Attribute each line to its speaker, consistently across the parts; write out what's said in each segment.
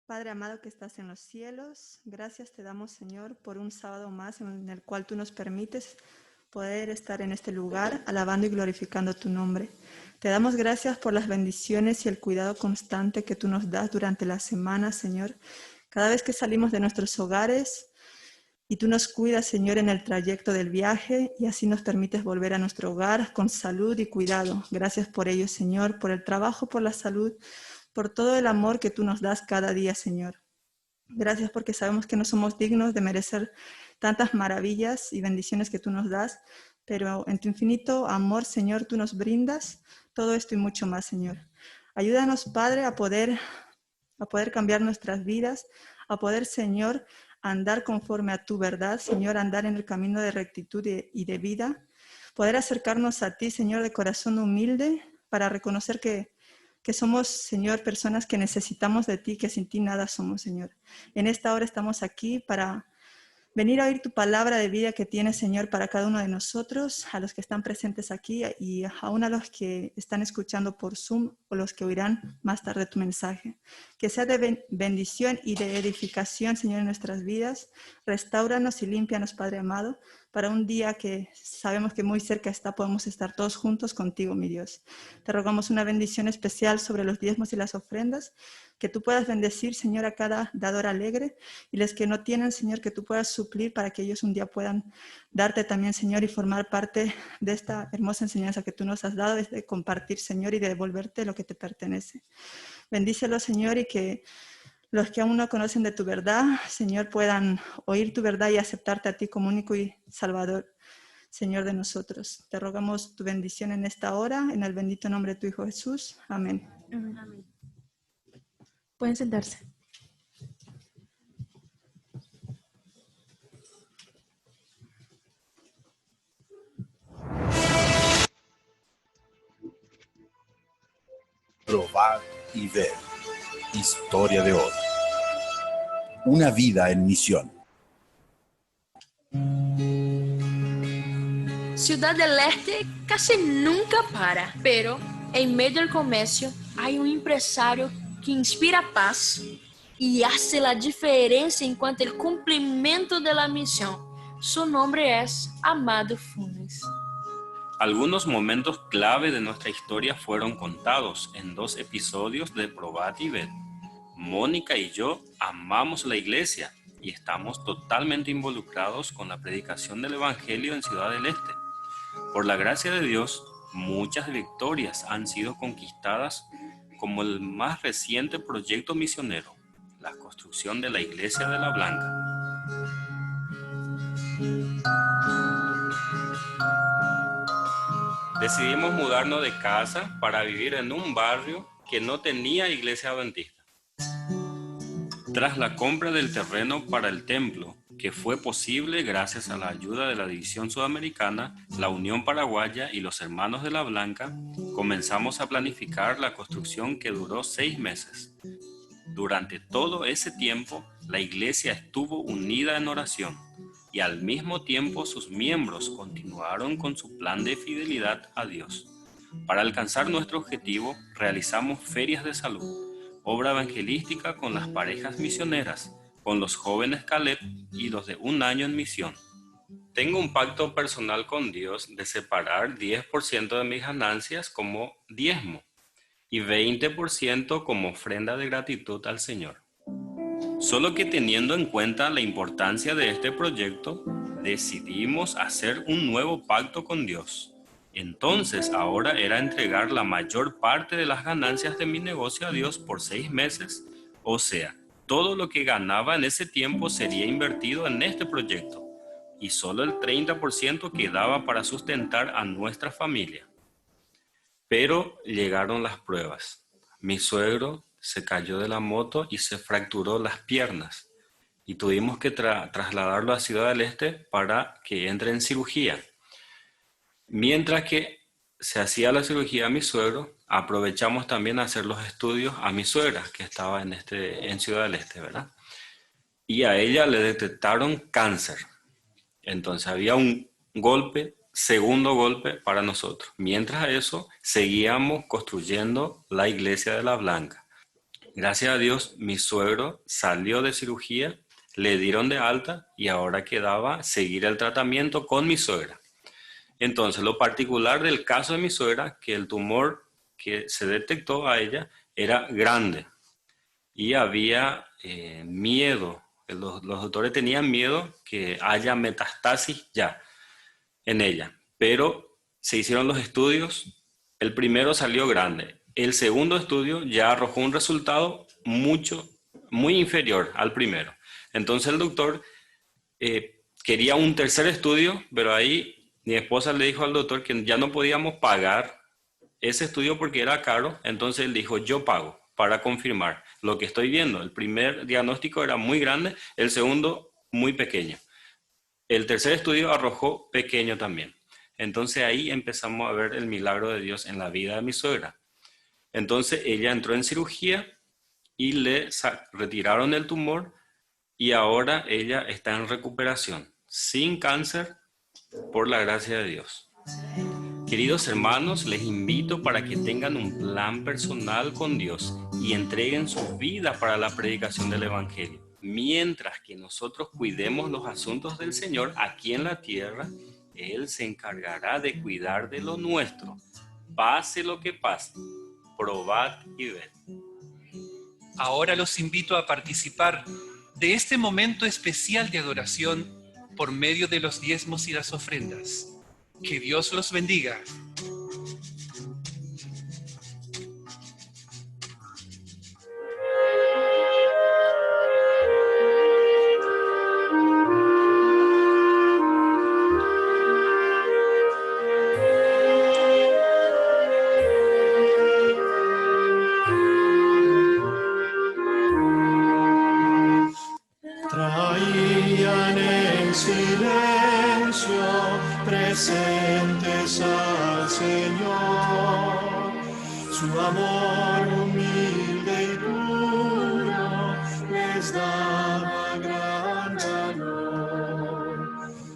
Speaker 1: Padre amado que estás en los cielos, gracias te damos, Señor, por un sábado más en el cual tú nos permites poder estar en este lugar, alabando y glorificando tu nombre. Te damos gracias por las bendiciones y el cuidado constante que tú nos das durante la semana, Señor. Cada vez que salimos de nuestros hogares y tú nos cuidas, Señor, en el trayecto del viaje y así nos permites volver a nuestro hogar con salud y cuidado. Gracias por ello, Señor, por el trabajo, por la salud, por todo el amor que tú nos das cada día, Señor. Gracias porque sabemos que no somos dignos de merecer tantas maravillas y bendiciones que tú nos das, pero en tu infinito amor, Señor, tú nos brindas todo esto y mucho más, Señor. Ayúdanos, Padre, a poder cambiar nuestras vidas, a poder, Señor, andar conforme a tu verdad, Señor, andar en el camino de rectitud y de vida, poder acercarnos a ti, Señor, de corazón humilde, para reconocer que somos, Señor, personas que necesitamos de ti, que sin ti nada somos, Señor. En esta hora estamos aquí para venir a oír tu palabra de vida que tienes, Señor, para cada uno de nosotros, a los que están presentes aquí y aún a los que están escuchando por Zoom o los que oirán más tarde tu mensaje. Que sea de bendición y de edificación, Señor, en nuestras vidas. Restáuranos y límpianos, Padre amado, para un día que sabemos que muy cerca está, podemos estar todos juntos contigo, mi Dios. Te rogamos una bendición especial sobre los diezmos y las ofrendas, que tú puedas bendecir, Señor, a cada dador alegre, y los que no tienen, Señor, que tú puedas suplir para que ellos un día puedan darte también, Señor, y formar parte de esta hermosa enseñanza que tú nos has dado, de compartir, Señor, y de devolverte lo que te pertenece. Bendícelo, Señor, y que los que aún no conocen de tu verdad, Señor, puedan oír tu verdad y aceptarte a ti como único y Salvador, Señor de nosotros. Te rogamos tu bendición en esta hora, en el bendito nombre de tu Hijo Jesús. Amén.
Speaker 2: Amén. Pueden sentarse.
Speaker 3: Probar y ver. Historia de hoy. Una vida en misión.
Speaker 4: Ciudad del Este casi nunca para, pero en medio del comercio hay un empresario que inspira paz y hace la diferencia en cuanto al cumplimiento de la misión. Su nombre es Amado Funes.
Speaker 5: Algunos momentos clave de nuestra historia fueron contados en 2 episodios de Probat y Ved. Mónica y yo amamos la iglesia y estamos totalmente involucrados con la predicación del Evangelio en Ciudad del Este. Por la gracia de Dios, muchas victorias han sido conquistadas, como el más reciente proyecto misionero, la construcción de la Iglesia de la Blanca. Decidimos mudarnos de casa para vivir en un barrio que no tenía iglesia adventista. Tras la compra del terreno para el templo, que fue posible gracias a la ayuda de la División Sudamericana, la Unión Paraguaya y los Hermanos de la Blanca, comenzamos a planificar la construcción, que duró 6 meses. Durante todo ese tiempo, la iglesia estuvo unida en oración y al mismo tiempo sus miembros continuaron con su plan de fidelidad a Dios. Para alcanzar nuestro objetivo, realizamos ferias de salud, obra evangelística con las parejas misioneras, con los jóvenes Caleb y los de un año en misión. Tengo un pacto personal con Dios de separar 10% de mis ganancias como diezmo y 20% como ofrenda de gratitud al Señor. Solo que teniendo en cuenta la importancia de este proyecto, decidimos hacer un nuevo pacto con Dios. Entonces ahora era entregar la mayor parte de las ganancias de mi negocio a Dios por 6 meses, o sea, todo lo que ganaba en ese tiempo sería invertido en este proyecto, y solo el 30% quedaba para sustentar a nuestra familia. Pero llegaron las pruebas. Mi suegro se cayó de la moto y se fracturó las piernas, y tuvimos que trasladarlo a Ciudad del Este para que entre en cirugía. Mientras que se hacía la cirugía a mi suegro, aprovechamos también a hacer los estudios a mi suegra, que estaba en Ciudad del Este, ¿verdad? Y a ella le detectaron cáncer. Entonces había un segundo golpe para nosotros. Mientras eso, seguíamos construyendo la Iglesia de la Blanca. Gracias a Dios, mi suegro salió de cirugía, le dieron de alta y ahora quedaba seguir el tratamiento con mi suegra. Entonces, lo particular del caso de mi suegra, que el tumor que se detectó a ella era grande y había miedo. Los doctores tenían miedo que haya metastasis ya en ella, pero se hicieron los estudios. El primero salió grande. El segundo estudio ya arrojó un resultado muy inferior al primero. Entonces el doctor quería un tercer estudio, pero ahí mi esposa le dijo al doctor que ya no podíamos pagar ese estudio porque era caro. Entonces él dijo, yo pago para confirmar lo que estoy viendo. El primer diagnóstico era muy grande, el segundo muy pequeño. El tercer estudio arrojó pequeño también. Entonces ahí empezamos a ver el milagro de Dios en la vida de mi suegra. Entonces ella entró en cirugía y le retiraron el tumor y ahora ella está en recuperación, sin cáncer, por la gracia de Dios. Queridos hermanos, les invito para que tengan un plan personal con Dios y entreguen su vida para la predicación del Evangelio. Mientras que nosotros cuidemos los asuntos del Señor aquí en la tierra, Él se encargará de cuidar de lo nuestro. Pase lo que pase, probad y ved.
Speaker 6: Ahora los invito a participar de este momento especial de adoración por medio de los diezmos y las ofrendas. Que Dios los bendiga.
Speaker 7: Traían en silencio presentes al Señor, su amor humilde y puro les daba gran valor.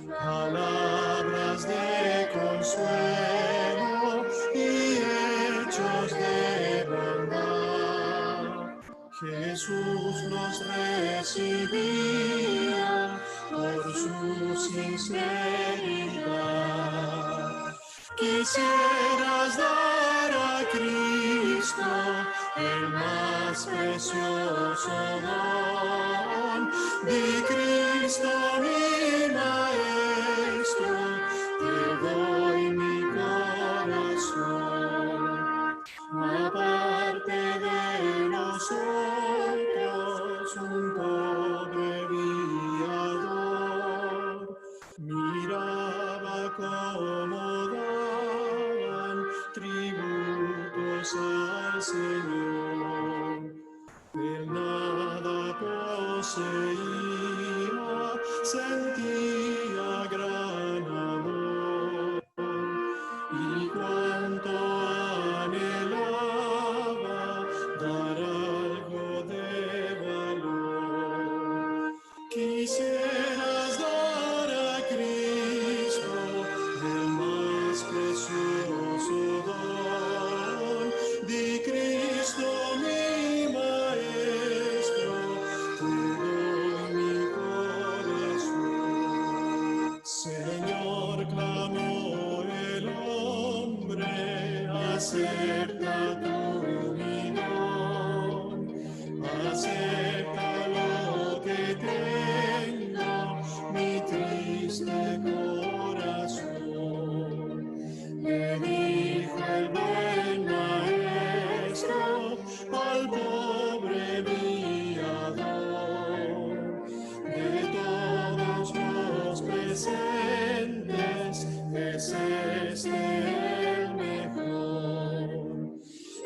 Speaker 7: Palabras de consuelo y hechos de bondad. Jesús los recibía por su sinceridad. Quisieras dar a Cristo el más precioso don. Di Cristo mi Maestro, te doy mi corazón. Aparte de nosotros un pobre viador, miraba cómo daban tributos al Señor. Él nada poseía, sentía gran amor, y cuánto anhelaba dar algo de valor. Quisieras dar a Cristo el más precioso don. Di Cristo mi Maestro, te doy mi corazón. Señor, clamó el hombre, acepta tu don, acepta lo que tengo, mi triste corazón. Le dijo el buen maestro al pobre viador, de todos los presentes es este el mejor.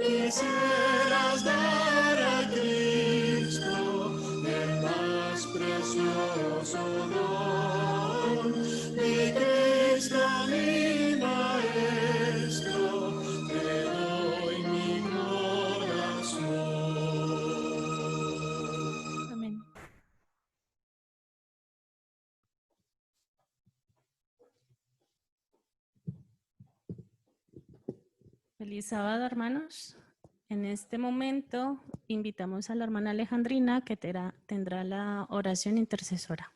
Speaker 7: Quisieras dar a Cristo el más precioso don. Mi Cristo, mi Maestro, te doy mi corazón.
Speaker 2: Amén. Feliz sábado, hermanos. En este momento invitamos a la hermana Alejandrina que tendrá la oración intercesora.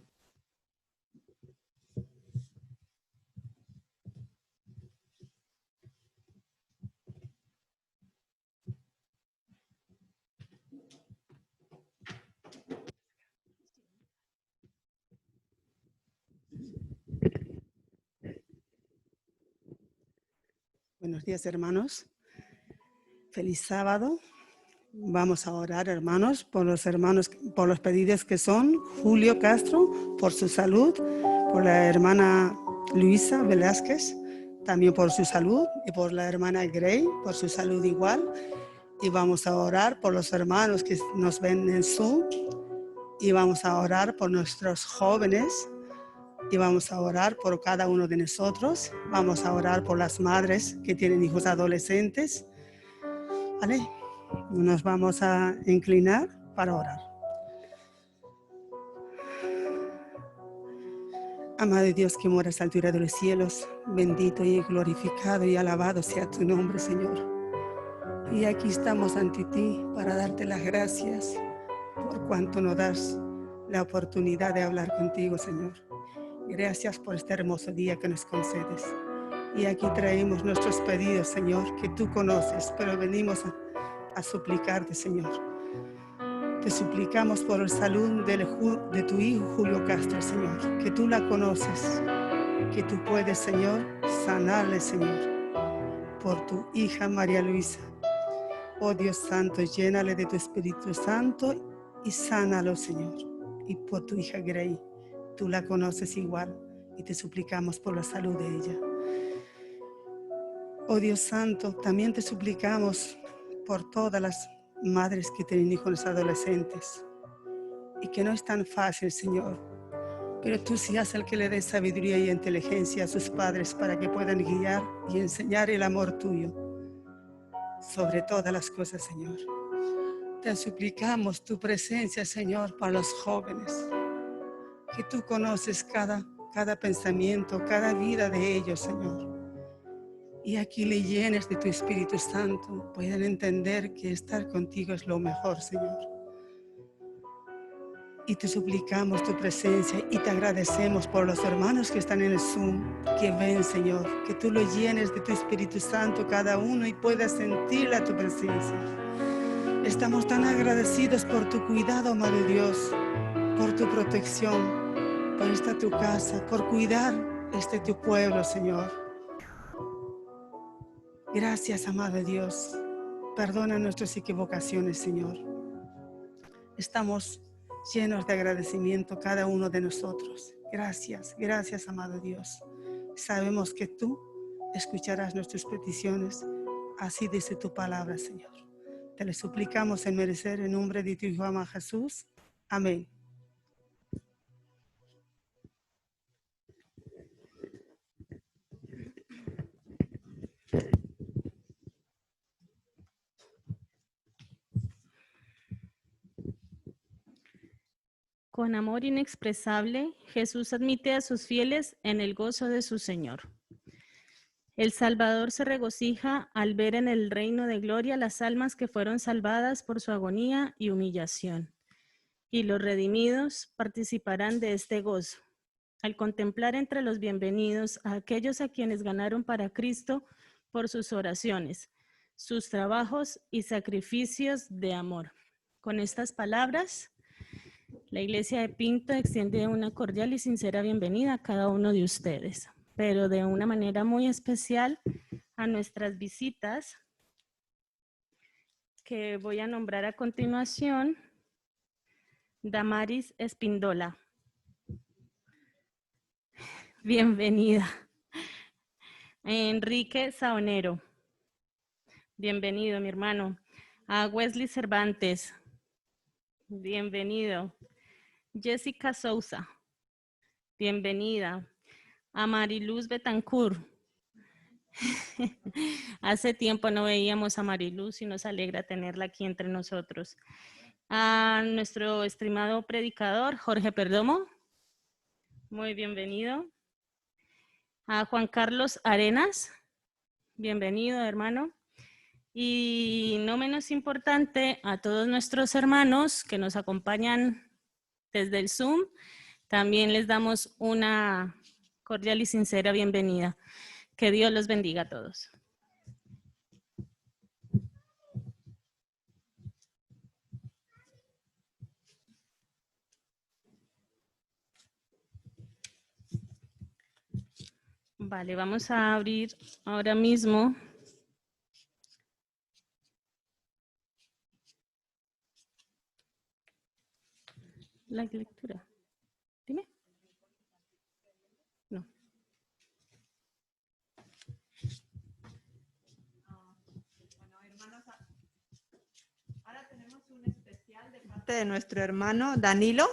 Speaker 8: Buenos días, hermanos. Feliz sábado. Vamos a orar, hermanos, por los pedidos que son Julio Castro, por su salud, por la hermana Luisa Velázquez, también por su salud, y por la hermana Gray, por su salud igual. Y vamos a orar por los hermanos que nos ven en Zoom, y vamos a orar por nuestros jóvenes, y vamos a orar por cada uno de nosotros. Vamos a orar por las madres que tienen hijos adolescentes. ¿Vale? Nos vamos a inclinar para orar. Amado Dios que moras a la altura de los cielos, bendito y glorificado y alabado sea tu nombre, Señor. Y aquí estamos ante ti para darte las gracias por cuanto nos das la oportunidad de hablar contigo, Señor. Gracias por este hermoso día que nos concedes. Y aquí traemos nuestros pedidos, Señor, que tú conoces, pero venimos a suplicarte, Señor. Te suplicamos por la salud de tu hijo Julio Castro, Señor, que tú la conoces, que tú puedes, Señor, sanarle, Señor, por tu hija María Luisa. Oh Dios Santo, llénale de tu Espíritu Santo y sánalo, Señor. Y por tu hija Gray, tú la conoces igual y te suplicamos por la salud de ella. Oh Dios Santo, también te suplicamos por todas las madres que tienen hijos adolescentes y que no es tan fácil, Señor, pero tú seas el que le dé sabiduría y inteligencia a sus padres para que puedan guiar y enseñar el amor tuyo sobre todas las cosas, Señor. Te suplicamos tu presencia, Señor, para los jóvenes, que tú conoces cada pensamiento, cada vida de ellos, Señor. Y aquí le llenes de tu Espíritu Santo, puedan entender que estar contigo es lo mejor, Señor. Y te suplicamos tu presencia y te agradecemos por los hermanos que están en el Zoom, que ven, Señor, que tú lo llenes de tu Espíritu Santo cada uno y puedas sentir tu presencia. Estamos tan agradecidos por tu cuidado, amado Dios, por tu protección, por esta tu casa, por cuidar tu pueblo, Señor. Gracias, amado Dios. Perdona nuestras equivocaciones, Señor. Estamos llenos de agradecimiento cada uno de nosotros. Gracias, gracias, amado Dios. Sabemos que tú escucharás nuestras peticiones. Así dice tu palabra, Señor. Te lo suplicamos en merecer en nombre de tu Hijo amado Jesús. Amén.
Speaker 2: Con amor inexpresable, Jesús admite a sus fieles en el gozo de su Señor. El Salvador se regocija al ver en el reino de gloria las almas que fueron salvadas por su agonía y humillación. Y los redimidos participarán de este gozo, al contemplar entre los bienvenidos a aquellos a quienes ganaron para Cristo por sus oraciones, sus trabajos y sacrificios de amor. Con estas palabras, la Iglesia de Pinto extiende una cordial y sincera bienvenida a cada uno de ustedes, pero de una manera muy especial a nuestras visitas, que voy a nombrar a continuación. Damaris Espindola. Bienvenida. Enrique Saonero. Bienvenido, mi hermano. A Wesley Cervantes. Bienvenido. Jessica Sousa. Bienvenida. A Mariluz Betancourt. Hace tiempo no veíamos a Mariluz y nos alegra tenerla aquí entre nosotros. A nuestro estimado predicador, Jorge Perdomo. Muy bienvenido. A Juan Carlos Arenas. Bienvenido, hermano. Y no menos importante, a todos nuestros hermanos que nos acompañan desde el Zoom, también les damos una cordial y sincera bienvenida. Que Dios los bendiga a todos. Vale, vamos a abrir ahora mismo la lectura. Dime. No.
Speaker 1: Bueno, hermanos, ahora tenemos un especial de parte de nuestro hermano Danilo.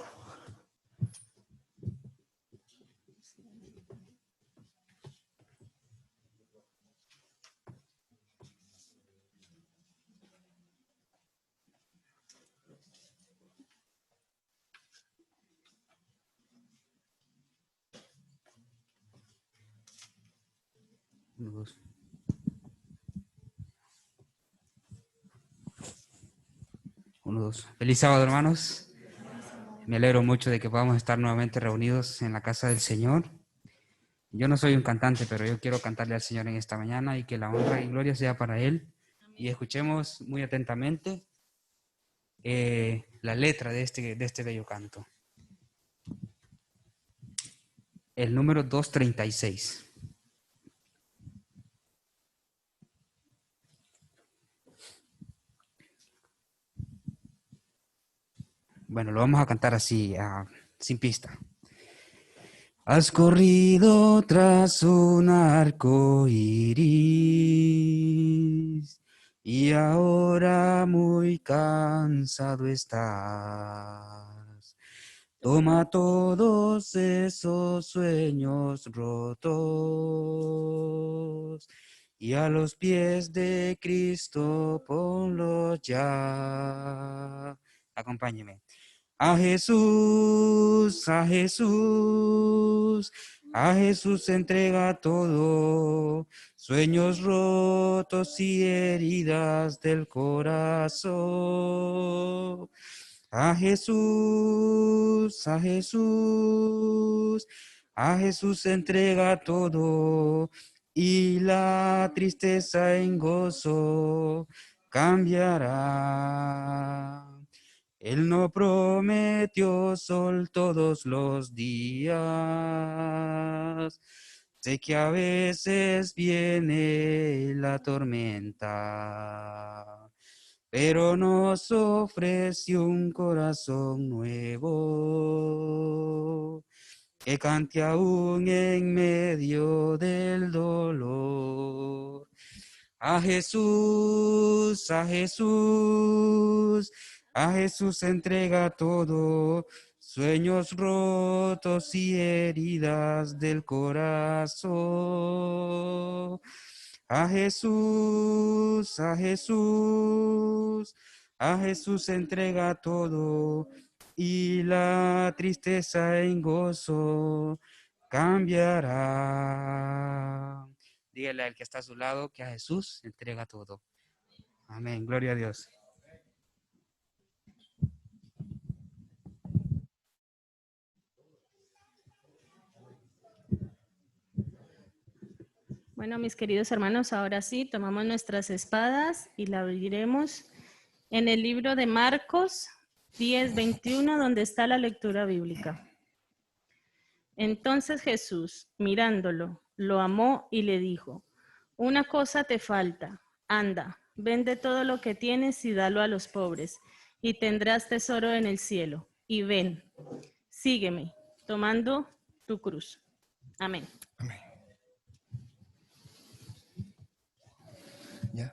Speaker 9: Uno, dos. Uno, dos. Feliz sábado, hermanos. Me alegro mucho de que podamos estar nuevamente reunidos en la casa del Señor. Yo no soy un cantante, pero yo quiero cantarle al Señor en esta mañana y que la honra y gloria sea para Él. Y escuchemos muy atentamente la letra de este bello canto. El número 236. Bueno, lo vamos a cantar así, sin pista. Has corrido tras un arco iris y ahora muy cansado estás. Toma todos esos sueños rotos y a los pies de Cristo ponlos ya. Acompáñeme. A Jesús, a Jesús, a Jesús entrega todo, sueños rotos y heridas del corazón. A Jesús, a Jesús, a Jesús entrega todo y la tristeza en gozo cambiará. Él no prometió sol todos los días. Sé que a veces viene la tormenta, pero nos ofreció un corazón nuevo que cante aún en medio del dolor. A Jesús, a Jesús, a Jesús entrega todo, sueños rotos y heridas del corazón. A Jesús, a Jesús, a Jesús entrega todo y la tristeza en gozo cambiará. Dígale al que está a su lado que a Jesús entrega todo. Amén, gloria a Dios.
Speaker 2: Bueno, mis queridos hermanos, ahora sí, tomamos nuestras espadas y la abriremos en el libro de Marcos 10:21, donde está la lectura bíblica. Entonces Jesús, mirándolo, lo amó y le dijo: una cosa te falta, anda, vende todo lo que tienes y dalo a los pobres, y tendrás tesoro en el cielo. Y ven, sígueme, tomando tu cruz. Amén.
Speaker 10: Amén. ¿Ya?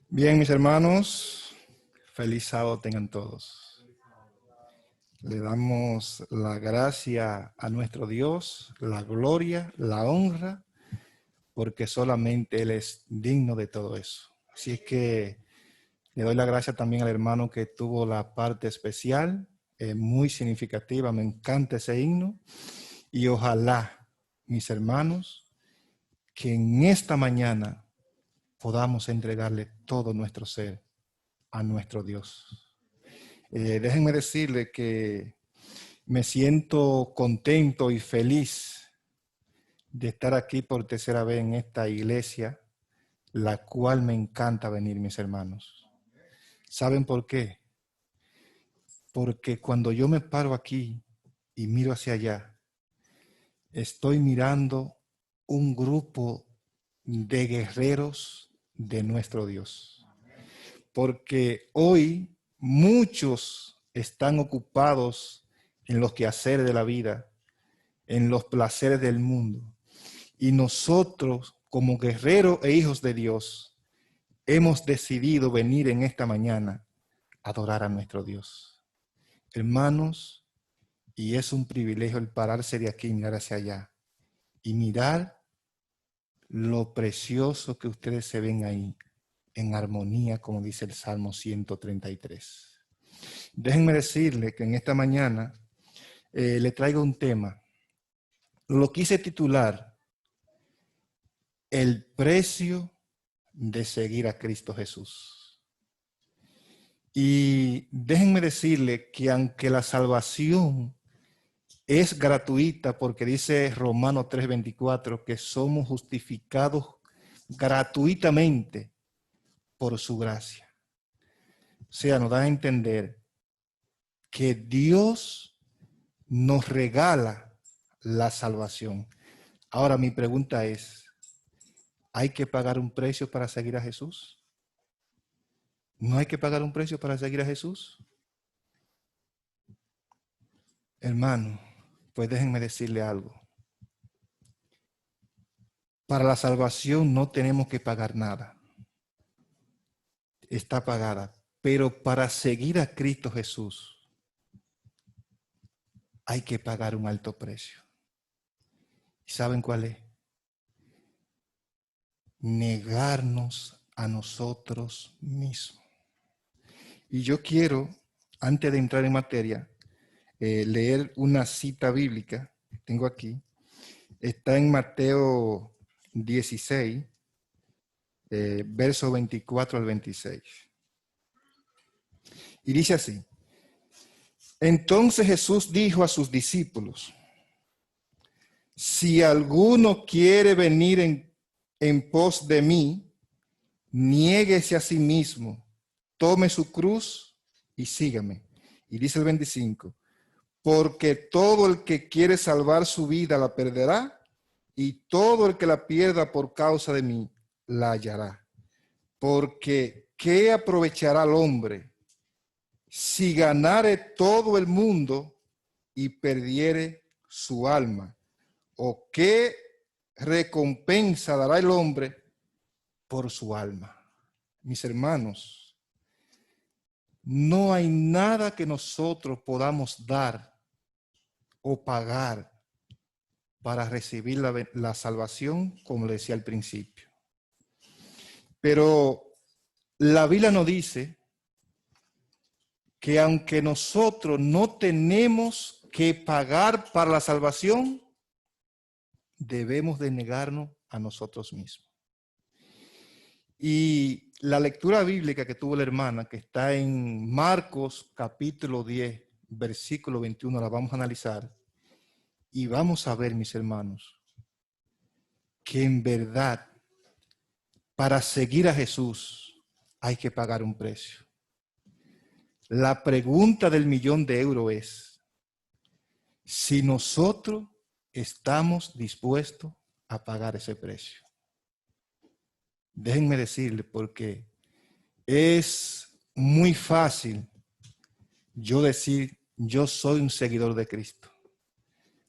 Speaker 10: Bien, mis hermanos, feliz sábado tengan todos. Le damos la gracia a nuestro Dios, la gloria, la honra, porque solamente Él es digno de todo eso. Así es que le doy la gracia también al hermano que tuvo la parte especial, muy significativa. Me encanta ese himno y ojalá, mis hermanos, que en esta mañana podamos entregarle todo nuestro ser a nuestro Dios. Déjenme decirle que me siento contento y feliz de estar aquí por tercera vez en esta iglesia, la cual me encanta venir, mis hermanos. ¿Saben por qué? Porque cuando yo me paro aquí y miro hacia allá, estoy mirando un grupo de guerreros de nuestro Dios. Porque hoy muchos están ocupados en los quehaceres de la vida, en los placeres del mundo. Y nosotros, como guerreros e hijos de Dios, hemos decidido venir en esta mañana a adorar a nuestro Dios. Hermanos, y es un privilegio el pararse de aquí y mirar hacia allá y mirar lo precioso que ustedes se ven ahí, en armonía, como dice el Salmo 133. Déjenme decirle que en esta mañana le traigo un tema. Lo quise titular, el precio de seguir a Cristo Jesús. Y déjenme decirle que aunque la salvación es gratuita, porque dice Romanos 3:24 que somos justificados gratuitamente por su gracia. O sea, nos da a entender que Dios nos regala la salvación. Ahora mi pregunta es, ¿hay que pagar un precio para seguir a Jesús? ¿No hay que pagar un precio para seguir a Jesús? Hermano, pues déjenme decirle algo. Para la salvación no tenemos que pagar nada. Está pagada. Pero para seguir a Cristo Jesús hay que pagar un alto precio. ¿Y saben cuál es? Negarnos a nosotros mismos. Y yo quiero, antes de entrar en materia, leer una cita bíblica. Tengo aquí. Está en Mateo 16, verso 24 al 26. Y dice así: entonces Jesús dijo a sus discípulos: si alguno quiere venir en pos de mí, niéguese a sí mismo, tome su cruz y sígame. Y dice el 25, porque todo el que quiere salvar su vida la perderá, y todo el que la pierda por causa de mí la hallará. Porque ¿qué aprovechará el hombre si ganare todo el mundo y perdiere su alma? ¿O qué recompensa dará el hombre por su alma? Mis hermanos, no hay nada que nosotros podamos dar o pagar para recibir la salvación, como le decía al principio. Pero la Biblia nos dice que aunque nosotros no tenemos que pagar para la salvación, debemos de negarnos a nosotros mismos. Y la lectura bíblica que tuvo la hermana, que está en Marcos capítulo 10, versículo 21, la vamos a analizar. Y vamos a ver, mis hermanos, que en verdad, para seguir a Jesús hay que pagar un precio. La pregunta del $1.000.000 es, si nosotros estamos dispuestos a pagar ese precio. Déjenme decirle, porque es muy fácil yo decir, yo soy un seguidor de Cristo.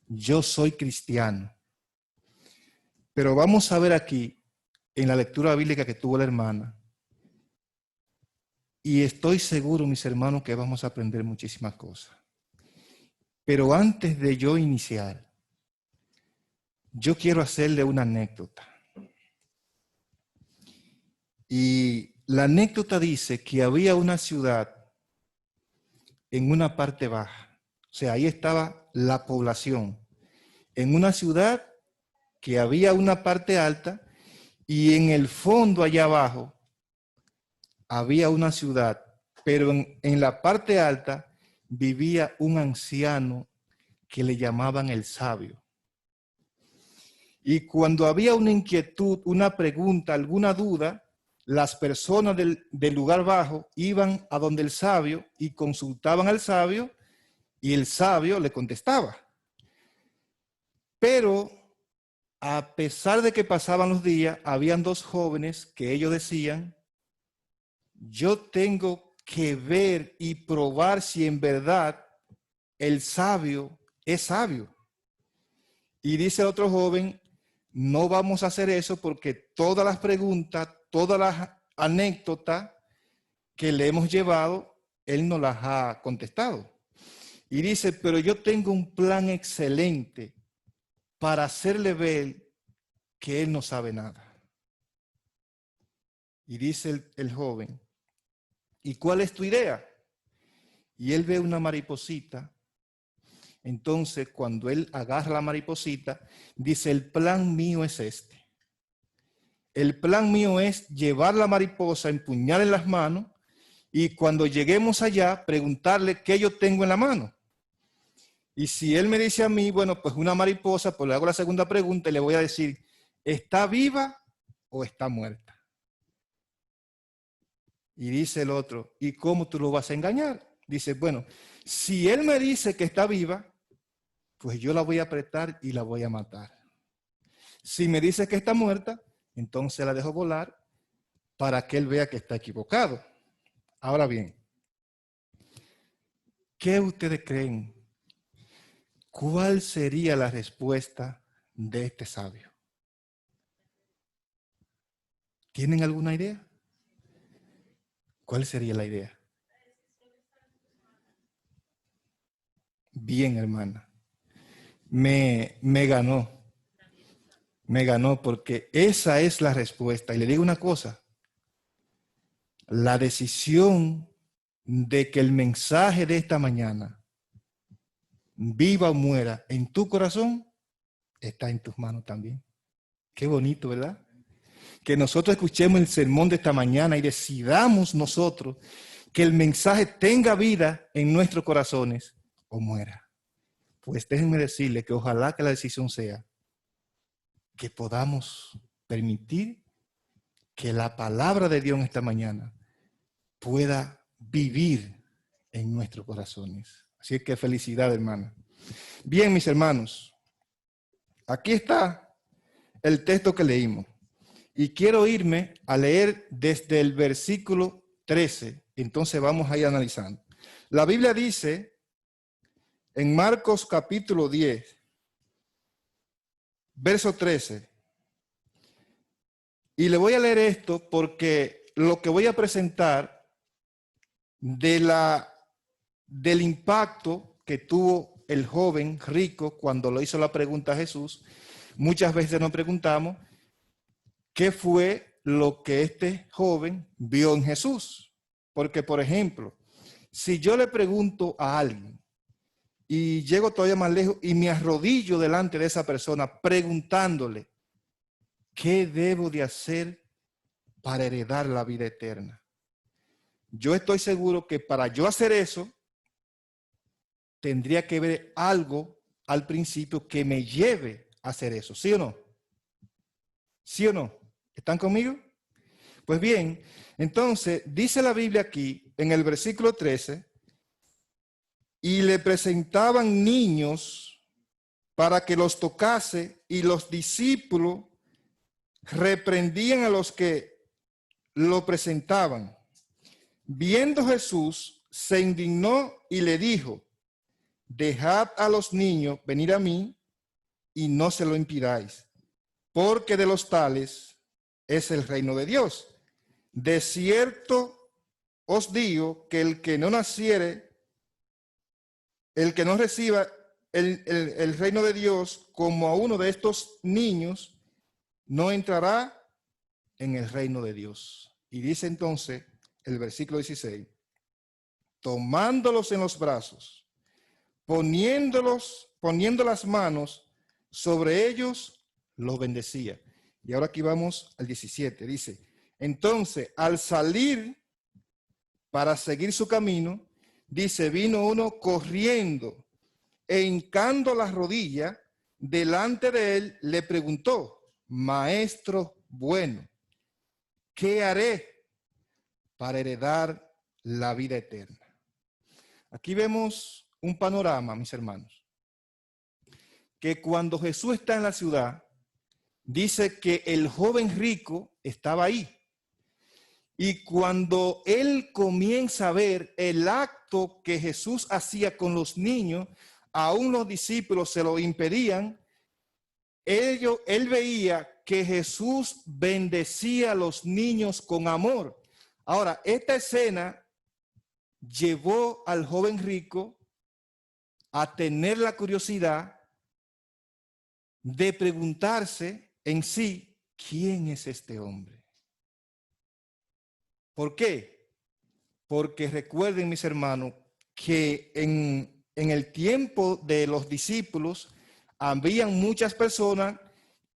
Speaker 10: Yo soy cristiano. Pero vamos a ver aquí, en la lectura bíblica que tuvo la hermana, y estoy seguro, mis hermanos, que vamos a aprender muchísimas cosas. Pero antes de yo iniciar, yo quiero hacerle una anécdota. Y la anécdota dice que había una ciudad en una parte baja. O sea, ahí estaba la población. En una ciudad que había una parte alta y en el fondo allá abajo había una ciudad, pero en la parte alta vivía un anciano que le llamaban el sabio. Y cuando había una inquietud, una pregunta, alguna duda, las personas del lugar bajo iban a donde el sabio y consultaban al sabio y el sabio le contestaba. Pero a pesar de que pasaban los días, habían dos jóvenes que ellos decían, yo tengo que ver y probar si en verdad el sabio es sabio. Y dice el otro joven, no vamos a hacer eso porque todas las preguntas, todas las anécdotas que le hemos llevado, él no las ha contestado. Y dice, pero yo tengo un plan excelente para hacerle ver que él no sabe nada. Y dice el joven, ¿y cuál es tu idea? Y él ve una mariposita. Entonces, cuando él agarra la mariposita, dice, el plan mío es este. El plan mío es llevar la mariposa, empuñarla en las manos, y cuando lleguemos allá, preguntarle qué yo tengo en la mano. Y si él me dice a mí, bueno, pues una mariposa, pues le hago la segunda pregunta y le voy a decir, ¿está viva o está muerta? Y dice el otro, ¿y cómo tú lo vas a engañar? Dice, bueno, si él me dice que está viva, pues yo la voy a apretar y la voy a matar. Si me dice que está muerta, entonces la dejo volar para que él vea que está equivocado. Ahora bien, ¿qué ustedes creen? ¿Cuál sería la respuesta de este sabio? ¿Tienen alguna idea? ¿Cuál sería la idea? Bien, hermana. Me ganó porque esa es la respuesta. Y le digo una cosa, la decisión de que el mensaje de esta mañana, viva o muera, en tu corazón, está en tus manos también. Qué bonito, ¿verdad? Que nosotros escuchemos el sermón de esta mañana y decidamos nosotros que el mensaje tenga vida en nuestros corazones o muera. Pues déjenme decirle que ojalá que la decisión sea que podamos permitir que la palabra de Dios en esta mañana pueda vivir en nuestros corazones. Así que felicidad, hermana. Bien, mis hermanos, aquí está el texto que leímos. Y quiero irme a leer desde el versículo 13. Entonces vamos a ir analizando. La Biblia dice en Marcos capítulo 10, verso 13. Y le voy a leer esto porque lo que voy a presentar del impacto que tuvo el joven rico cuando le hizo la pregunta a Jesús, muchas veces nos preguntamos qué fue lo que este joven vio en Jesús. Porque, por ejemplo, si yo le pregunto a alguien y llego todavía más lejos y me arrodillo delante de esa persona preguntándole, ¿qué debo de hacer para heredar la vida eterna? Yo estoy seguro que para yo hacer eso, tendría que ver algo al principio que me lleve a hacer eso. ¿Sí o no? ¿Sí o no? ¿Están conmigo? Pues bien, entonces dice la Biblia aquí en el versículo 13, y le presentaban niños para que los tocase, y los discípulos reprendían a los que lo presentaban. Viendo Jesús, se indignó y le dijo, dejad a los niños venir a mí y no se lo impidáis, porque de los tales es el reino de Dios. De cierto os digo que el que no naciere, el que no reciba el reino de Dios como a uno de estos niños, no entrará en el reino de Dios. Y dice entonces el versículo 16, tomándolos en los brazos, poniendo las manos sobre ellos, los bendecía. Y ahora aquí vamos al 17. Dice, entonces, al salir para seguir su camino, dice, vino uno corriendo e hincando las rodillas delante de él, le preguntó, maestro bueno, ¿qué haré para heredar la vida eterna? Aquí vemos un panorama, mis hermanos, que cuando Jesús está en la ciudad, dice que el joven rico estaba ahí. Y cuando él comienza a ver el acto que Jesús hacía con los niños, aún los discípulos se lo impedían, él veía que Jesús bendecía a los niños con amor. Ahora, esta escena llevó al joven rico a tener la curiosidad de preguntarse en sí, ¿quién es este hombre? ¿Por qué? Porque recuerden, mis hermanos, que en el tiempo de los discípulos habían muchas personas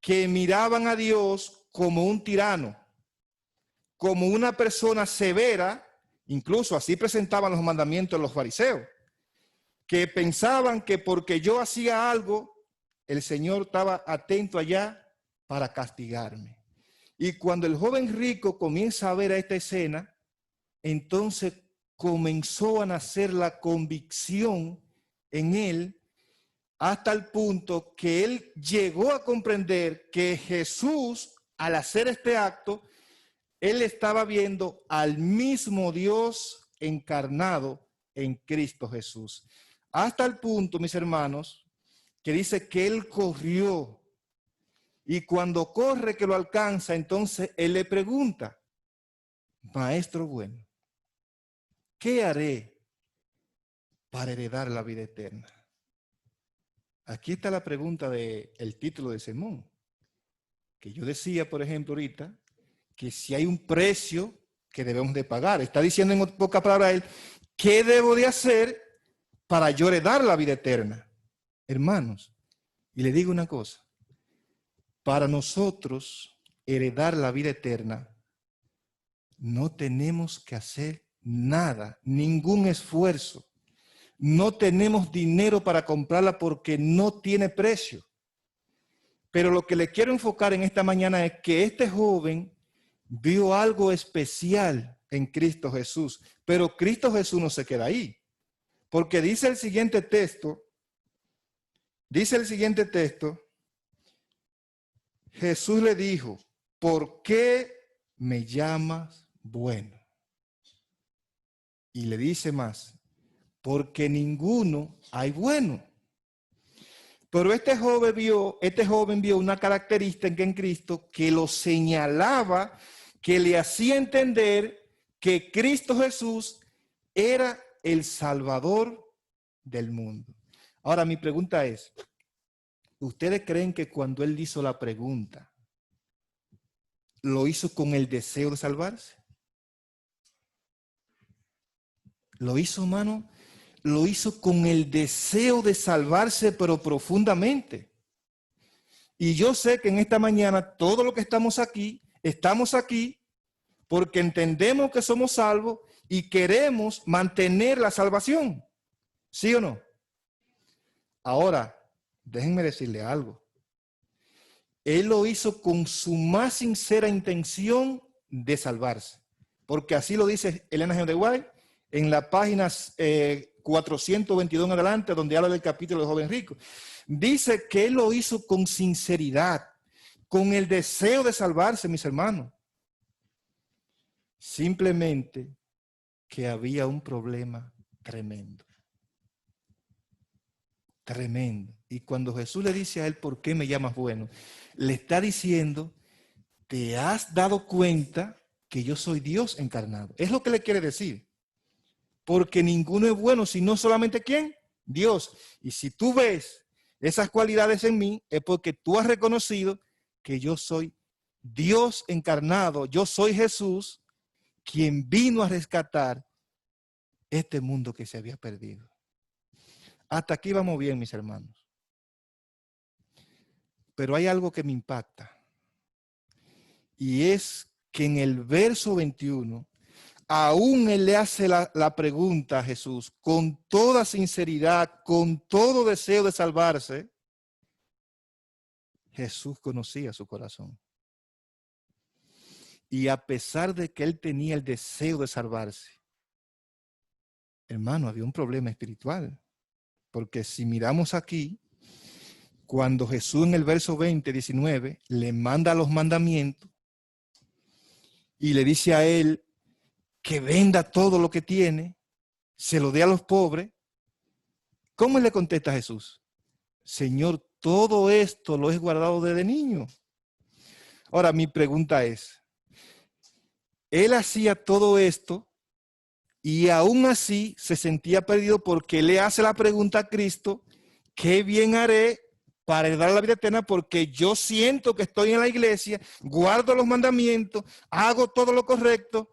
Speaker 10: que miraban a Dios como un tirano, como una persona severa, incluso así presentaban los mandamientos de los fariseos, que pensaban que porque yo hacía algo, el Señor estaba atento allá para castigarme. Y cuando el joven rico comienza a ver a esta escena, entonces comenzó a nacer la convicción en él, hasta el punto que él llegó a comprender que Jesús, al hacer este acto, él estaba viendo al mismo Dios encarnado en Cristo Jesús. Hasta el punto, mis hermanos, que dice que él corrió. Y cuando corre que lo alcanza, entonces él le pregunta, maestro bueno, ¿qué haré para heredar la vida eterna? Aquí está la pregunta del título del sermón. Que yo decía, por ejemplo, ahorita, que si hay un precio que debemos de pagar. Está diciendo en pocas palabras él, ¿qué debo de hacer para yo heredar la vida eterna? Hermanos, y le digo una cosa. Para nosotros heredar la vida eterna, no tenemos que hacer nada, ningún esfuerzo. No tenemos dinero para comprarla porque no tiene precio. Pero lo que le quiero enfocar en esta mañana es que este joven vio algo especial en Cristo Jesús. Pero Cristo Jesús no se queda ahí. Porque dice el siguiente texto, Jesús le dijo, ¿por qué me llamas bueno? Y le dice más, porque ninguno hay bueno. Pero este joven vio una característica en Cristo que lo señalaba, que le hacía entender que Cristo Jesús era el Salvador del mundo. Ahora mi pregunta es, ¿ustedes creen que cuando él hizo la pregunta, lo hizo con el deseo de salvarse? ¿Lo hizo, hermano? Lo hizo con el deseo de salvarse, pero profundamente. Y yo sé que en esta mañana, todos los que estamos aquí porque entendemos que somos salvos y queremos mantener la salvación. ¿Sí o no? Ahora, déjenme decirle algo. Él lo hizo con su más sincera intención de salvarse. Porque así lo dice Elena G. de White en la página 422 en adelante, donde habla del capítulo del joven rico. Dice que él lo hizo con sinceridad, con el deseo de salvarse, mis hermanos. Simplemente que había un problema tremendo. Tremendo. Y cuando Jesús le dice a él, ¿por qué me llamas bueno? Le está diciendo, ¿te has dado cuenta que yo soy Dios encarnado? Es lo que le quiere decir. Porque ninguno es bueno, sino solamente ¿quién? Dios. Y si tú ves esas cualidades en mí, es porque tú has reconocido que yo soy Dios encarnado. Yo soy Jesús, quien vino a rescatar este mundo que se había perdido. Hasta aquí vamos bien, mis hermanos. Pero hay algo que me impacta. Y es que en el verso 21, aún él le hace la pregunta a Jesús con toda sinceridad, con todo deseo de salvarse. Jesús conocía su corazón. Y a pesar de que él tenía el deseo de salvarse, hermano, había un problema espiritual. Porque si miramos aquí, cuando Jesús en el verso 20, 19, le manda los mandamientos y le dice a él que venda todo lo que tiene, se lo dé a los pobres, ¿cómo le contesta a Jesús? Señor, todo esto lo he guardado desde niño. Ahora, mi pregunta es, él hacía todo esto y aún así se sentía perdido porque le hace la pregunta a Cristo, ¿qué bien haré para heredar la vida eterna? Porque yo siento que estoy en la iglesia, guardo los mandamientos, hago todo lo correcto,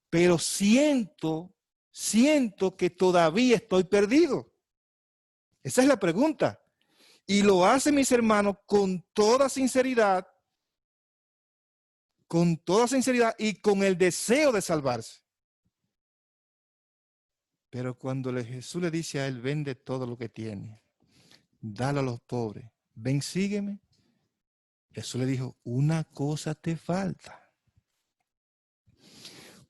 Speaker 10: pero siento que todavía estoy perdido. Esa es la pregunta. Y lo hace, mis hermanos, con toda sinceridad y con el deseo de salvarse. Pero cuando Jesús le dice a él, vende todo lo que tiene, dale a los pobres, ven, sígueme. Jesús le dijo, una cosa te falta.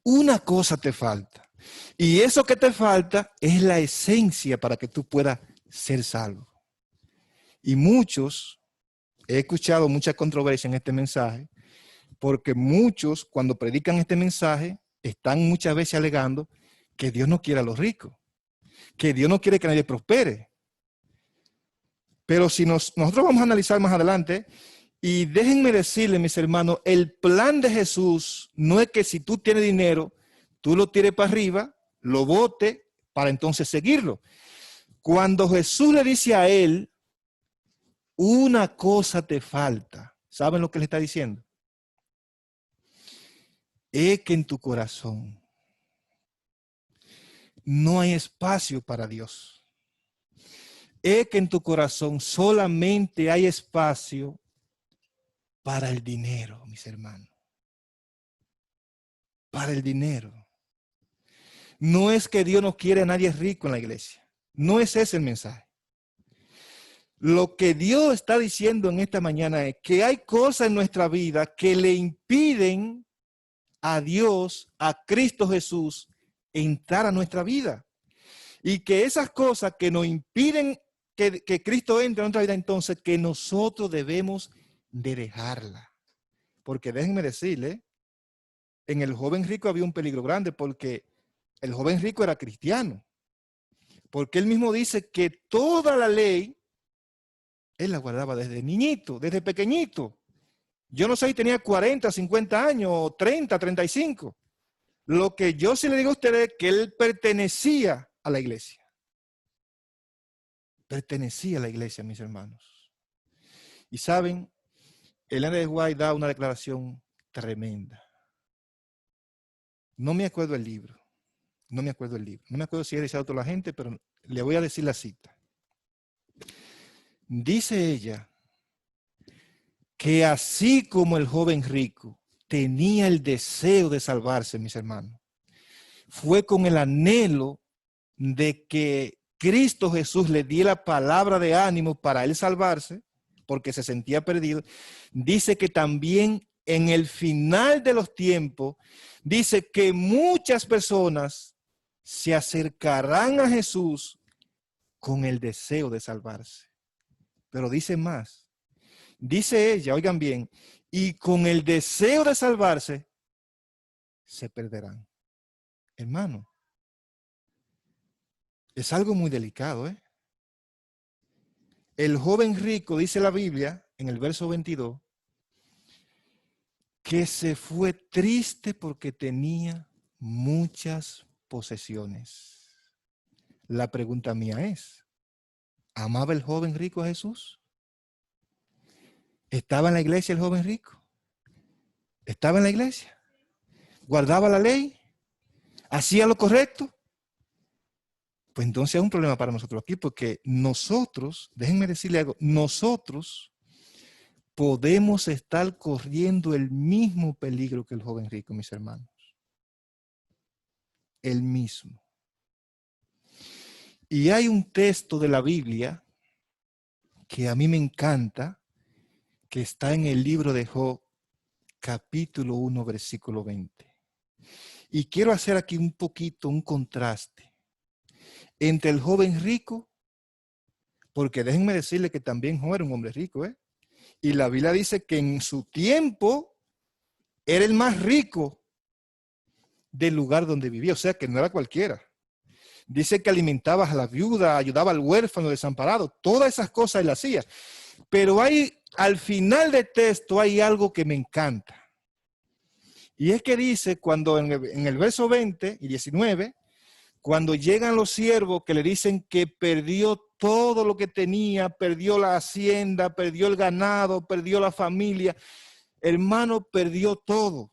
Speaker 10: Una cosa te falta. Y eso que te falta es la esencia para que tú puedas ser salvo. Y muchos, he escuchado mucha controversia en este mensaje, porque muchos cuando predican este mensaje están muchas veces alegando que Dios no quiere a los ricos, que Dios no quiere que nadie prospere. Pero si nosotros vamos a analizar más adelante, y déjenme decirles, mis hermanos, el plan de Jesús no es que si tú tienes dinero, tú lo tires para arriba, lo botes para entonces seguirlo. Cuando Jesús le dice a él, una cosa te falta, ¿saben lo que le está diciendo? Es que en tu corazón no hay espacio para Dios. Es que en tu corazón solamente hay espacio para el dinero, mis hermanos. Para el dinero. No es que Dios no quiere a nadie rico en la iglesia. No es ese el mensaje. Lo que Dios está diciendo en esta mañana es que hay cosas en nuestra vida que le impiden a Dios, a Cristo Jesús, entrar a nuestra vida. Y que esas cosas que nos impiden que Cristo entre a nuestra vida, entonces que nosotros debemos de dejarla. Porque déjenme decirle, en el joven rico había un peligro grande porque el joven rico era cristiano. Porque él mismo dice que toda la ley, él la guardaba desde niñito, desde pequeñito. Yo no sé si tenía 40, 50 años, o 30, 35. Lo que yo sí le digo a ustedes es que él pertenecía a la iglesia. Pertenecía a la iglesia, mis hermanos. Y saben, Ellen G. White da una declaración tremenda. No me acuerdo el libro. No me acuerdo si era de la gente, pero le voy a decir la cita. Dice ella que así como el joven rico tenía el deseo de salvarse, mis hermanos, fue con el anhelo de que Cristo Jesús le diera palabra de ánimo para él salvarse, porque se sentía perdido. Dice que también en el final de los tiempos, dice que muchas personas se acercarán a Jesús con el deseo de salvarse. Pero dice más. Dice ella, oigan bien, y con el deseo de salvarse, se perderán. Hermano, es algo muy delicado, ¿eh? El joven rico, dice la Biblia, en el verso 22, que se fue triste porque tenía muchas posesiones. La pregunta mía es, ¿amaba el joven rico a Jesús? ¿Estaba en la iglesia el joven rico? ¿Estaba en la iglesia? ¿Guardaba la ley? ¿Hacía lo correcto? Pues entonces es un problema para nosotros aquí, porque nosotros, déjenme decirle algo, nosotros podemos estar corriendo el mismo peligro que el joven rico, mis hermanos. El mismo. Y hay un texto de la Biblia que a mí me encanta, que está en el libro de Job, capítulo 1, versículo 20. Y quiero hacer aquí un poquito un contraste entre el joven rico, porque déjenme decirle que también Job era un hombre rico, ¿eh? Y la Biblia dice que en su tiempo era el más rico del lugar donde vivía, o sea que no era cualquiera. Dice que alimentaba a la viuda, ayudaba al huérfano desamparado, todas esas cosas él hacía. Pero al final del texto hay algo que me encanta. Y es que dice, cuando en el verso 20 y 19, cuando llegan los siervos que le dicen que perdió todo lo que tenía, perdió la hacienda, perdió el ganado, perdió la familia, hermano, perdió todo.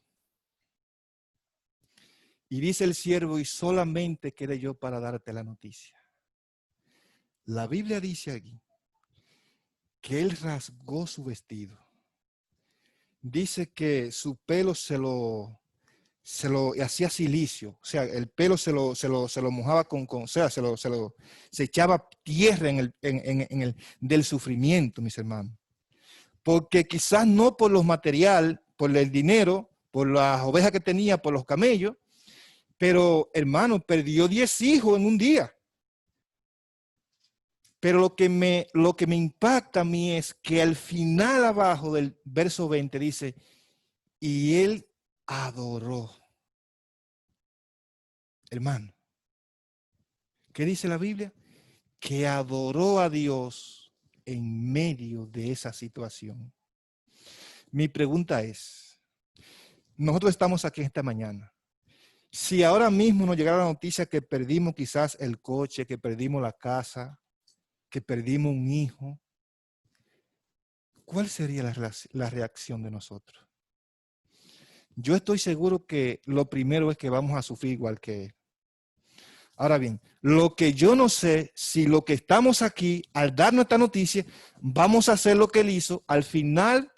Speaker 10: Y dice el siervo, y solamente quedé yo para darte la noticia. La Biblia dice aquí que él rasgó su vestido. Dice que su pelo se lo hacía silicio, o sea, el pelo se lo mojaba o sea, se echaba tierra del sufrimiento, mis hermanos. Porque quizás no por los materiales, por el dinero, por las ovejas que tenía, por los camellos, pero hermano, perdió 10 hijos en un día. Pero lo que me impacta a mí es que al final abajo del verso 20 dice, y él adoró. Hermano, ¿qué dice la Biblia? Que adoró a Dios en medio de esa situación. Mi pregunta es, nosotros estamos aquí esta mañana. Si ahora mismo nos llegara la noticia que perdimos quizás el coche, que perdimos la casa, que perdimos un hijo, ¿cuál sería la reacción de nosotros? Yo estoy seguro que lo primero es que vamos a sufrir igual que él. Ahora bien, lo que yo no sé, si lo que estamos aquí, al darnos esta noticia, vamos a hacer lo que él hizo al final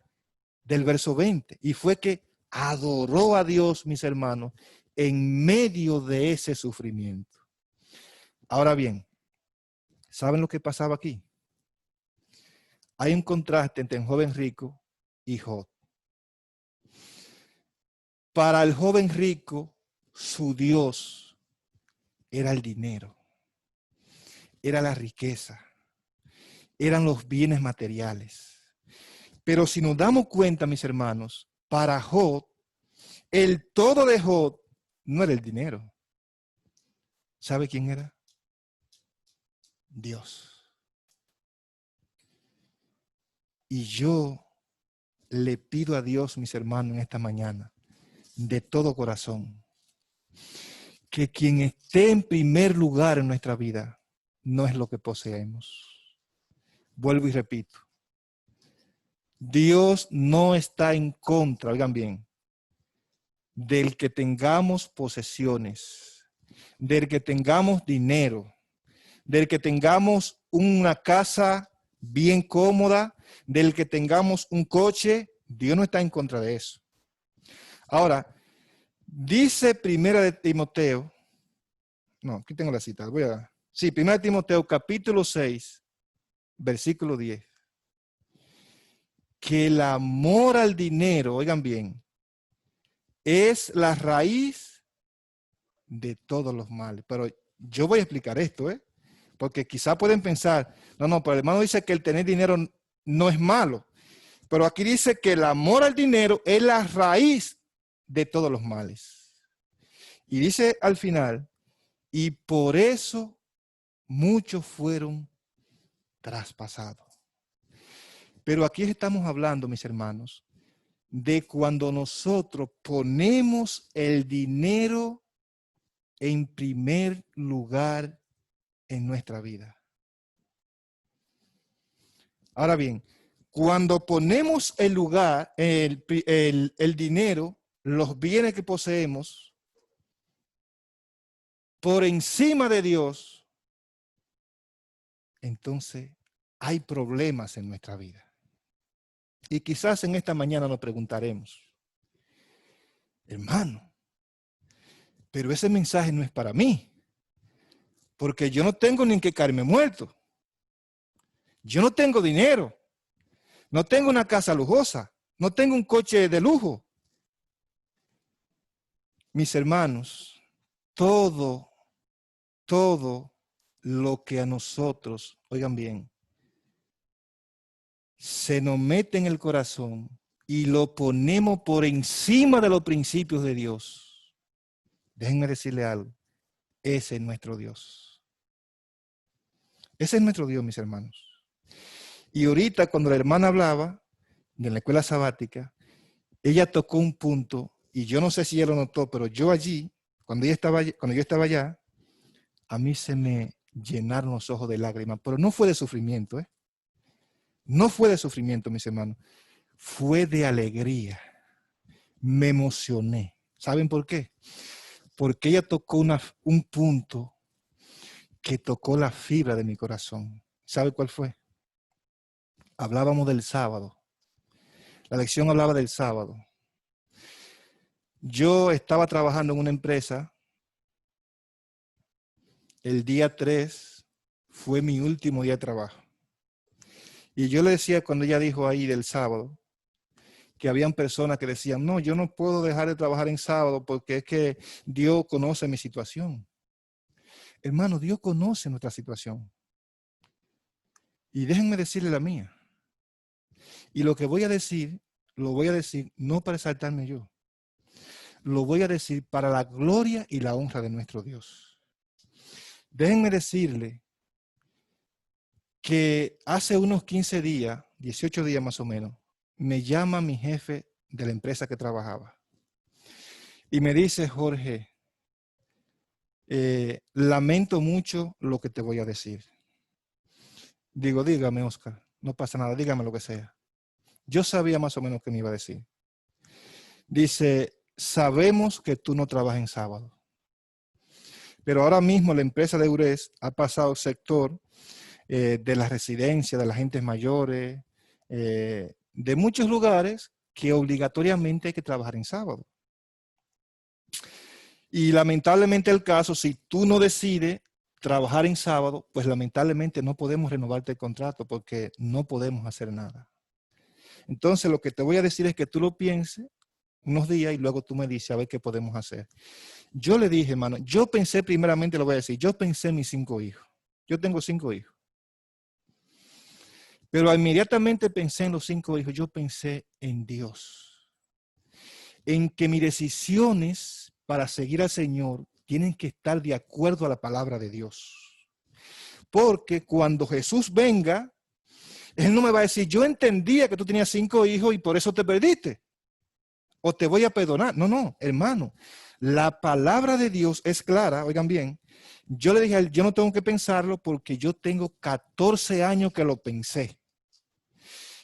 Speaker 10: del verso 20. Y fue que adoró a Dios, mis hermanos, en medio de ese sufrimiento. Ahora bien, ¿saben lo que pasaba aquí? Hay un contraste entre el joven rico y Job. Para el joven rico, su Dios era el dinero, era la riqueza, eran los bienes materiales. Pero si nos damos cuenta, mis hermanos, para Job, el todo de Job no era el dinero. ¿Sabe quién era? Dios. Y yo le pido a Dios, mis hermanos, en esta mañana, de todo corazón, que quien esté en primer lugar en nuestra vida no es lo que poseemos. Vuelvo y repito. Dios no está en contra, oigan bien, del que tengamos posesiones, del que tengamos dinero, del que tengamos una casa bien cómoda, del que tengamos un coche. Dios no está en contra de eso. Ahora, dice Primera de Timoteo, no, aquí tengo la cita, Primera de Timoteo capítulo 6, versículo 10, que el amor al dinero, oigan bien, es la raíz de todos los males. Pero yo voy a explicar esto, porque quizá pueden pensar, no, pero el hermano dice que el tener dinero no es malo. Pero aquí dice que el amor al dinero es la raíz de todos los males. Y dice al final, y por eso muchos fueron traspasados. Pero aquí estamos hablando, mis hermanos, de cuando nosotros ponemos el dinero en primer lugar en nuestra vida. Ahora bien, cuando ponemos el dinero, los bienes que poseemos, por encima de Dios, entonces hay problemas en nuestra vida. Y quizás en esta mañana nos preguntaremos, hermano, pero ese mensaje no es para mí, porque yo no tengo ni en qué caerme muerto. Yo no tengo dinero, no tengo una casa lujosa, no tengo un coche de lujo. Mis hermanos, todo lo que a nosotros, oigan bien, se nos mete en el corazón y lo ponemos por encima de los principios de Dios. Déjenme decirle algo, ese es nuestro Dios. Ese es nuestro Dios, mis hermanos. Y ahorita cuando la hermana hablaba de la escuela sabática, ella tocó un punto, y yo no sé si ella lo notó, pero yo allí, cuando yo estaba allá, a mí se me llenaron los ojos de lágrimas, pero no fue de sufrimiento, ¿eh? No fue de sufrimiento, mis hermanos, fue de alegría. Me emocioné. ¿Saben por qué? Porque ella tocó un punto que tocó la fibra de mi corazón. ¿Sabe cuál fue? Hablábamos del sábado. La lección hablaba del sábado. Yo estaba trabajando en una empresa. El día 3 fue mi último día de trabajo. Y yo le decía cuando ella dijo ahí del sábado, que habían personas que decían, no, yo no puedo dejar de trabajar en sábado porque es que Dios conoce mi situación. Hermano, Dios conoce nuestra situación. Y déjenme decirle la mía. Y lo que voy a decir, lo voy a decir no para exaltarme yo. Lo voy a decir para la gloria y la honra de nuestro Dios. Déjenme decirle que hace unos 15 días, 18 días más o menos, me llama mi jefe de la empresa que trabajaba. Y me dice, Jorge, lamento mucho lo que te voy a decir. Digo, dígame, Oscar, no pasa nada, dígame lo que sea. Yo sabía más o menos qué me iba a decir. Dice, sabemos que tú no trabajas en sábado. Pero ahora mismo la empresa de URES ha pasado al sector de la residencia, de las gentes mayores, de muchos lugares que obligatoriamente hay que trabajar en sábado. Y lamentablemente el caso, si tú no decides trabajar en sábado, pues lamentablemente no podemos renovarte el contrato porque no podemos hacer nada. Entonces lo que te voy a decir es que tú lo pienses unos días y luego tú me dices a ver qué podemos hacer. Yo le dije, hermano, yo pensé primeramente, lo voy a decir, yo pensé en mis 5 hijos. Yo tengo 5 hijos. Pero inmediatamente pensé en los 5 hijos, yo pensé en Dios. En que mis decisiones para seguir al Señor tienen que estar de acuerdo a la palabra de Dios. Porque cuando Jesús venga, Él no me va a decir, yo entendía que tú tenías 5 hijos y por eso te perdiste. O te voy a perdonar. No, no, hermano. La palabra de Dios es clara, oigan bien. Yo le dije a él, yo no tengo que pensarlo porque yo tengo 14 años que lo pensé.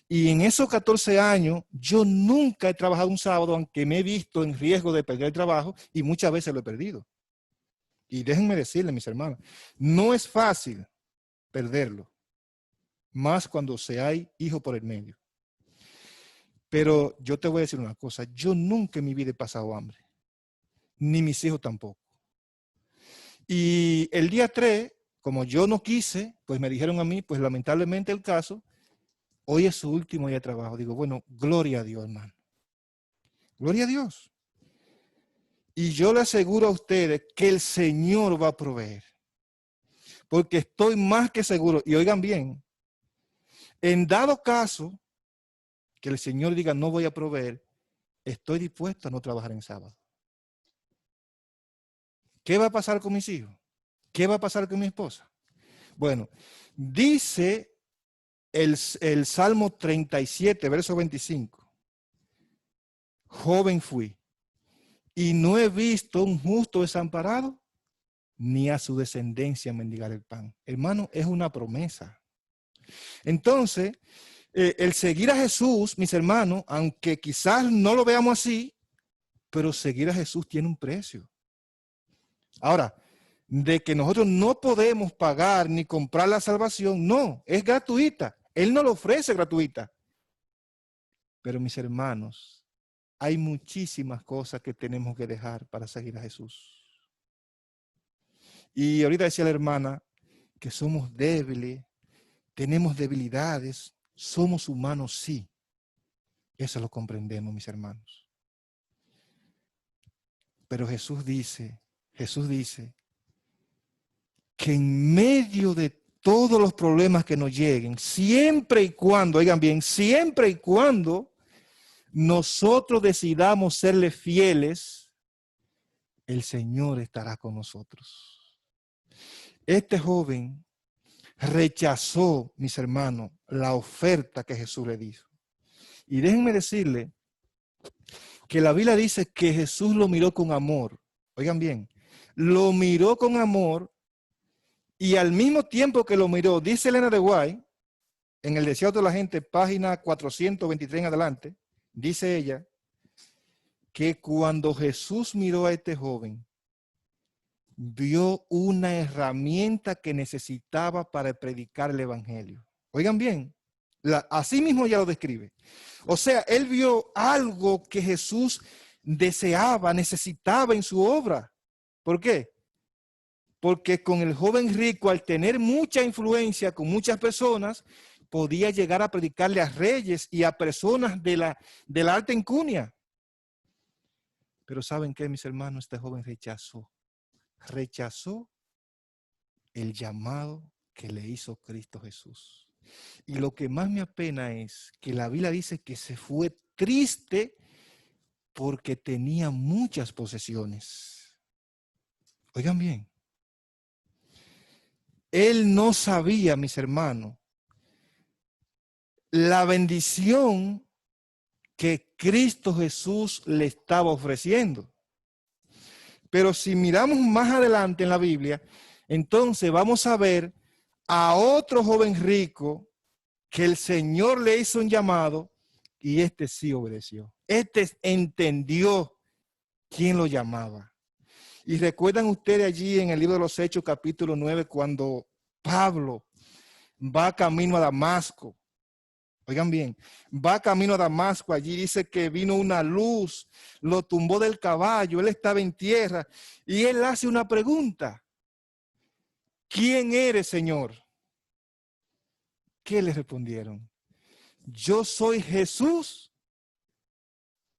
Speaker 10: Y en esos 14 años, yo nunca he trabajado un sábado, aunque me he visto en riesgo de perder el trabajo, y muchas veces lo he perdido. Y déjenme decirles, mis hermanos, no es fácil perderlo, más cuando se hay hijos por el medio. Pero yo te voy a decir una cosa, yo nunca en mi vida he pasado hambre, ni mis hijos tampoco. Y el día 3, como yo no quise, pues me dijeron a mí, pues lamentablemente el caso, hoy es su último día de trabajo. Digo, bueno, gloria a Dios, hermano. Gloria a Dios. Y yo le aseguro a ustedes que el Señor va a proveer. Porque estoy más que seguro. Y oigan bien, en dado caso que el Señor diga no voy a proveer, estoy dispuesto a no trabajar en sábado. ¿Qué va a pasar con mis hijos? ¿Qué va a pasar con mi esposa? Bueno, dice el Salmo 37, verso 25. Joven fui, y no he visto un justo desamparado, ni a su descendencia mendigar el pan. Hermano, es una promesa. Entonces, el seguir a Jesús, mis hermanos, aunque quizás no lo veamos así, pero seguir a Jesús tiene un precio. Ahora, de que nosotros no podemos pagar ni comprar la salvación, no, es gratuita. Él no lo ofrece gratuita. Pero mis hermanos, hay muchísimas cosas que tenemos que dejar para seguir a Jesús. Y ahorita decía la hermana que somos débiles, tenemos debilidades, somos humanos, sí. Eso lo comprendemos, mis hermanos. Pero Jesús dice que en medio de todos los problemas que nos lleguen, siempre y cuando, oigan bien, siempre y cuando nosotros decidamos serle fieles, el Señor estará con nosotros. Este joven rechazó, mis hermanos, la oferta que Jesús le dijo. Y déjenme decirle que la Biblia dice que Jesús lo miró con amor. Oigan bien, lo miró con amor y al mismo tiempo que lo miró, dice Elena de White, en El Deseo de la Gente, página 423 en adelante, dice ella, que cuando Jesús miró a este joven, vio una herramienta que necesitaba para predicar el evangelio. Oigan bien, así mismo ya lo describe. O sea, él vio algo que Jesús deseaba, necesitaba en su obra. ¿Por qué? Porque con el joven rico, al tener mucha influencia con muchas personas, podía llegar a predicarle a reyes y a personas de la alta encunia. Pero ¿saben qué, mis hermanos? Este joven rechazó el llamado que le hizo Cristo Jesús. Y lo que más me apena es que la Biblia dice que se fue triste porque tenía muchas posesiones. Oigan bien. Él no sabía, mis hermanos, la bendición que Cristo Jesús le estaba ofreciendo. Pero si miramos más adelante en la Biblia, entonces vamos a ver a otro joven rico que el Señor le hizo un llamado y este sí obedeció. Este entendió quién lo llamaba. Y recuerdan ustedes allí en el libro de los Hechos, capítulo 9, cuando Pablo va camino a Damasco. Oigan bien, va camino a Damasco, allí dice que vino una luz, lo tumbó del caballo, él estaba en tierra y él hace una pregunta. ¿Quién eres, Señor? ¿Qué le respondieron? Yo soy Jesús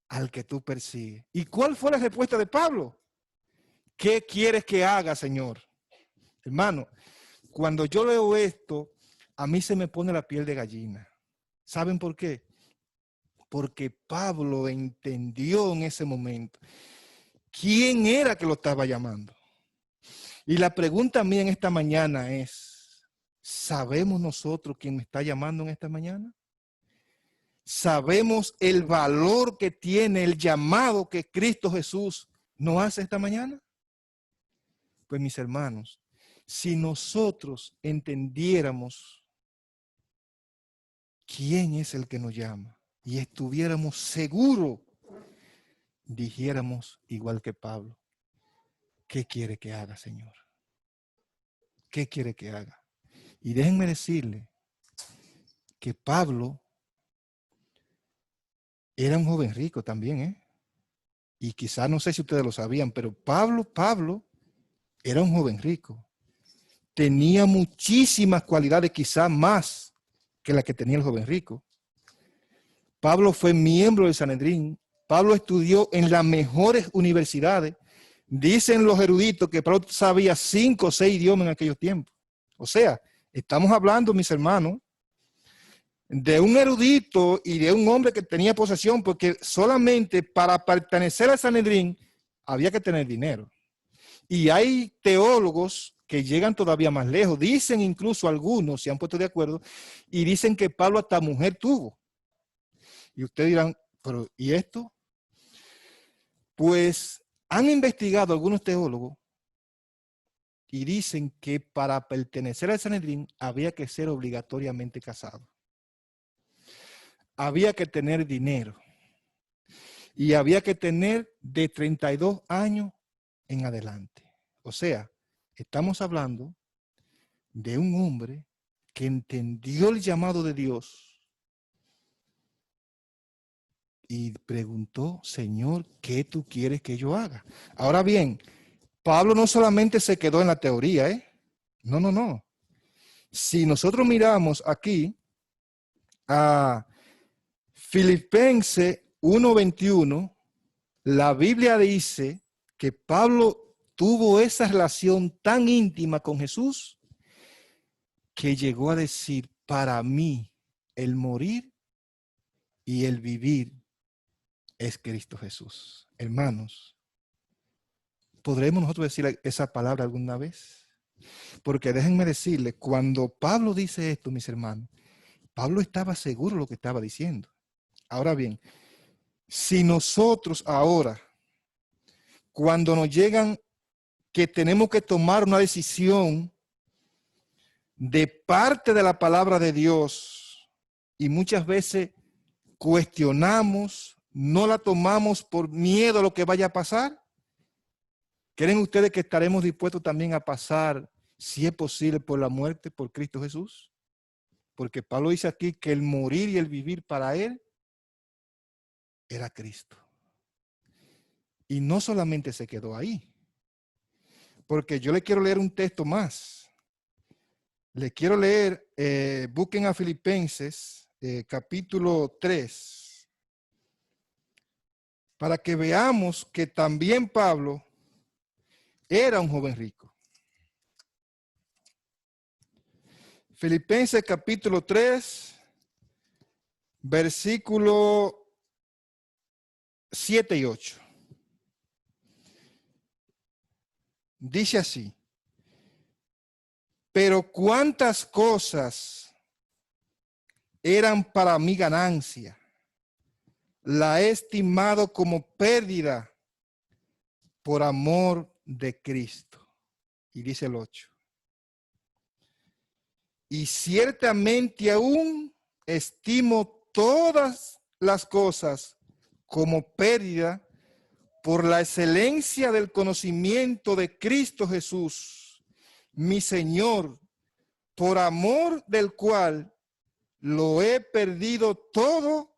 Speaker 10: al que tú persigues. ¿Y cuál fue la respuesta de Pablo? ¿Qué quieres que haga, Señor? Hermano, cuando yo leo esto, a mí se me pone la piel de gallina. ¿Saben por qué? Porque Pablo entendió en ese momento quién era que lo estaba llamando. Y la pregunta mía en esta mañana es, ¿sabemos nosotros quién me está llamando en esta mañana? ¿Sabemos el valor que tiene el llamado que Cristo Jesús nos hace esta mañana? Pues mis hermanos, si nosotros entendiéramos quién es el que nos llama y estuviéramos seguros, dijéramos igual que Pablo, ¿qué quiere que haga, Señor? ¿Qué quiere que haga? Y déjenme decirle que Pablo era un joven rico también, ¿eh? Y quizás no sé si ustedes lo sabían, pero Pablo era un joven rico. Tenía muchísimas cualidades, quizás más que la que tenía el joven rico. Pablo fue miembro del Sanedrín. Pablo estudió en las mejores universidades. Dicen los eruditos que Pablo sabía 5 o 6 idiomas en aquellos tiempos. O sea, estamos hablando, mis hermanos, de un erudito y de un hombre que tenía posesión, porque solamente para pertenecer al Sanedrín había que tener dinero. Y hay teólogos que llegan todavía más lejos. Dicen incluso algunos, se han puesto de acuerdo, y dicen que Pablo hasta mujer tuvo. Y ustedes dirán, pero ¿y esto? Pues han investigado algunos teólogos y dicen que para pertenecer al Sanedrín había que ser obligatoriamente casado. Había que tener dinero. Y había que tener de 32 años en adelante. O sea, estamos hablando de un hombre que entendió el llamado de Dios y preguntó, Señor, ¿qué tú quieres que yo haga? Ahora bien, Pablo no solamente se quedó en la teoría, ¿eh? No, no, no. Si nosotros miramos aquí a Filipenses 1:21, la Biblia dice que Pablo tuvo esa relación tan íntima con Jesús que llegó a decir, para mí el morir y el vivir es Cristo Jesús. Hermanos, ¿podremos nosotros decir esa palabra alguna vez? Porque déjenme decirles, cuando Pablo dice esto, mis hermanos, Pablo estaba seguro de lo que estaba diciendo. Ahora bien, si nosotros ahora, cuando nos llegan que tenemos que tomar una decisión de parte de la palabra de Dios y muchas veces cuestionamos, no la tomamos por miedo a lo que vaya a pasar, ¿creen ustedes que estaremos dispuestos también a pasar, si es posible, por la muerte por Cristo Jesús? Porque Pablo dice aquí que el morir y el vivir para él era Cristo. Y no solamente se quedó ahí, porque yo le quiero leer un texto más. Le quiero leer, busquen a Filipenses capítulo 3, para que veamos que también Pablo era un joven rico. Filipenses capítulo 3, versículo 7 y 8. Dice así, pero cuántas cosas eran para mi ganancia, la he estimado como pérdida por amor de Cristo. Y dice el 8. Y ciertamente aún estimo todas las cosas como pérdida por la excelencia del conocimiento de Cristo Jesús, mi Señor, por amor del cual lo he perdido todo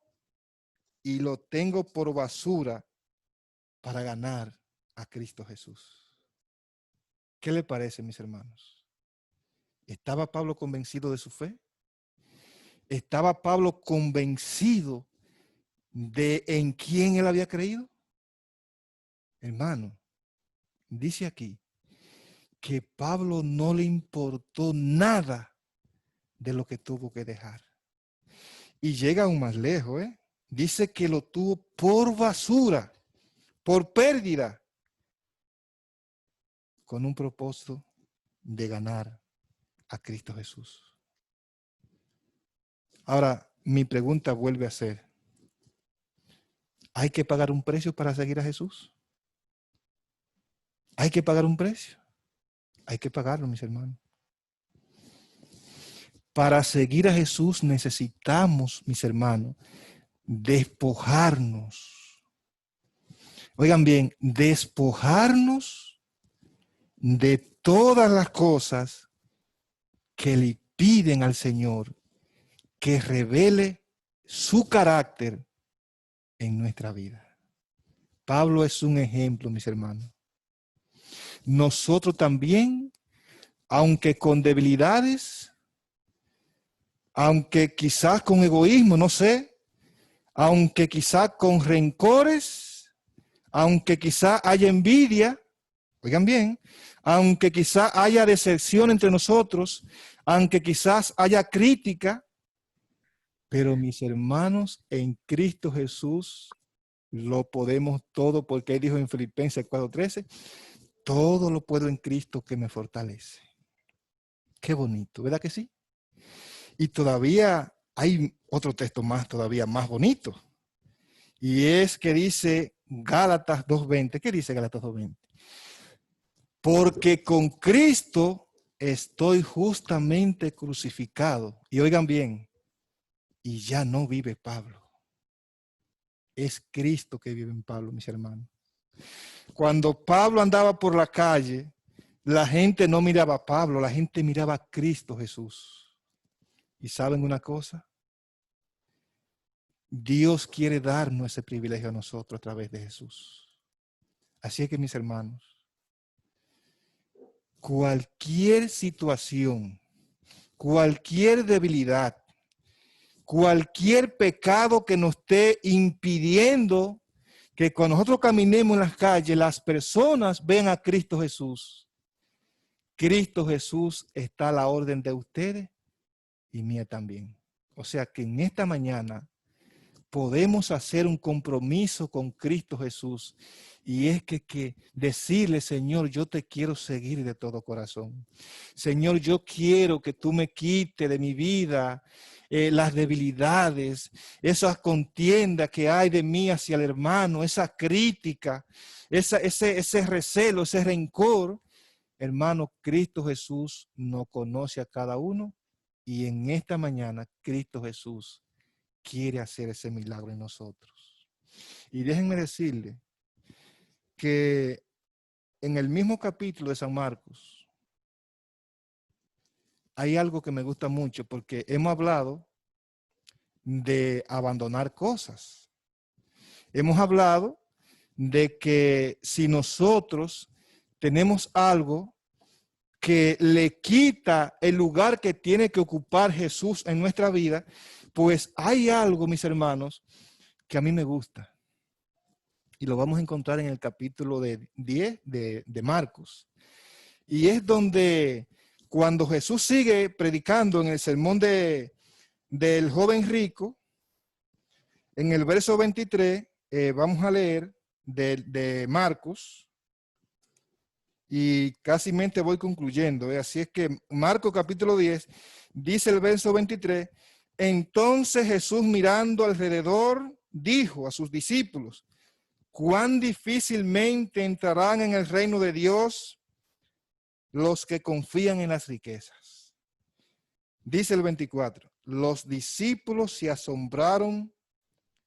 Speaker 10: y lo tengo por basura para ganar a Cristo Jesús. ¿Qué le parece, mis hermanos? ¿Estaba Pablo convencido de su fe? ¿Estaba Pablo convencido de en quién él había creído? Hermano, dice aquí que Pablo no le importó nada de lo que tuvo que dejar. Y llega aún más lejos, ¿eh? Dice que lo tuvo por basura, por pérdida, con un propósito de ganar a Cristo Jesús. Ahora, mi pregunta vuelve a ser, ¿hay que pagar un precio para seguir a Jesús? ¿Hay que pagar un precio? Hay que pagarlo, mis hermanos. Para seguir a Jesús necesitamos, mis hermanos, despojarnos. Oigan bien, despojarnos de todas las cosas que le piden al Señor que revele su carácter en nuestra vida. Pablo es un ejemplo, mis hermanos. Nosotros también, aunque con debilidades, aunque quizás con egoísmo, no sé, aunque quizás con rencores, aunque quizás haya envidia, oigan bien, aunque quizás haya decepción entre nosotros, aunque quizás haya crítica, pero mis hermanos, en Cristo Jesús lo podemos todo, porque él dijo en Filipenses 4:13, todo lo puedo en Cristo que me fortalece. Qué bonito, ¿verdad que sí? Y todavía hay otro texto más, todavía más bonito. Y es que dice Gálatas 2:20. ¿Qué dice Gálatas 2:20? Porque con Cristo estoy justamente crucificado. Y oigan bien, y ya no vive Pablo. Es Cristo que vive en Pablo, mis hermanos. Cuando Pablo andaba por la calle, la gente no miraba a Pablo, la gente miraba a Cristo Jesús. ¿Y saben una cosa? Dios quiere darnos ese privilegio a nosotros a través de Jesús. Así es que, mis hermanos, cualquier situación, cualquier debilidad, cualquier pecado que nos esté impidiendo que cuando nosotros caminemos en las calles, las personas vean a Cristo Jesús. Cristo Jesús está a la orden de ustedes y mía también. O sea que en esta mañana podemos hacer un compromiso con Cristo Jesús. Y es que decirle, Señor, yo te quiero seguir de todo corazón. Señor, yo quiero que tú me quites de mi vida las debilidades, esas contiendas que hay de mí hacia el hermano, esa crítica, ese recelo, ese rencor. Hermano, Cristo Jesús nos conoce a cada uno y en esta mañana Cristo Jesús quiere hacer ese milagro en nosotros. Y déjenme decirle que en el mismo capítulo de San Marcos hay algo que me gusta mucho porque hemos hablado de abandonar cosas. Hemos hablado de que si nosotros tenemos algo que le quita el lugar que tiene que ocupar Jesús en nuestra vida, pues hay algo, mis hermanos, que a mí me gusta. Y lo vamos a encontrar en el capítulo 10 de Marcos. Y es donde cuando Jesús sigue predicando en el sermón del joven rico, en el verso 23, vamos a leer de Marcos. Y casi voy concluyendo. Así es que Marcos capítulo 10, dice el verso 23, entonces Jesús mirando alrededor, dijo a sus discípulos, cuán difícilmente entrarán en el reino de Dios los que confían en las riquezas. Dice el 24, los discípulos se asombraron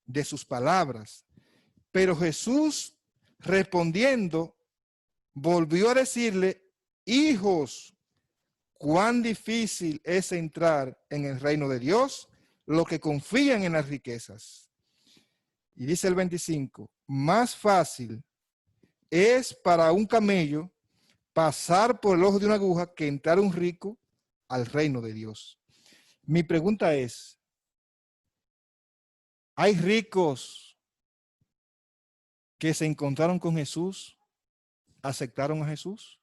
Speaker 10: de sus palabras, pero Jesús respondiendo, volvió a decirle, hijos, cuán difícil es entrar en el reino de Dios los que confían en las riquezas. Y dice el 25, más fácil es para un camello pasar por el ojo de una aguja que entrar un rico al reino de Dios. Mi pregunta es, ¿hay ricos que se encontraron con Jesús, aceptaron a Jesús?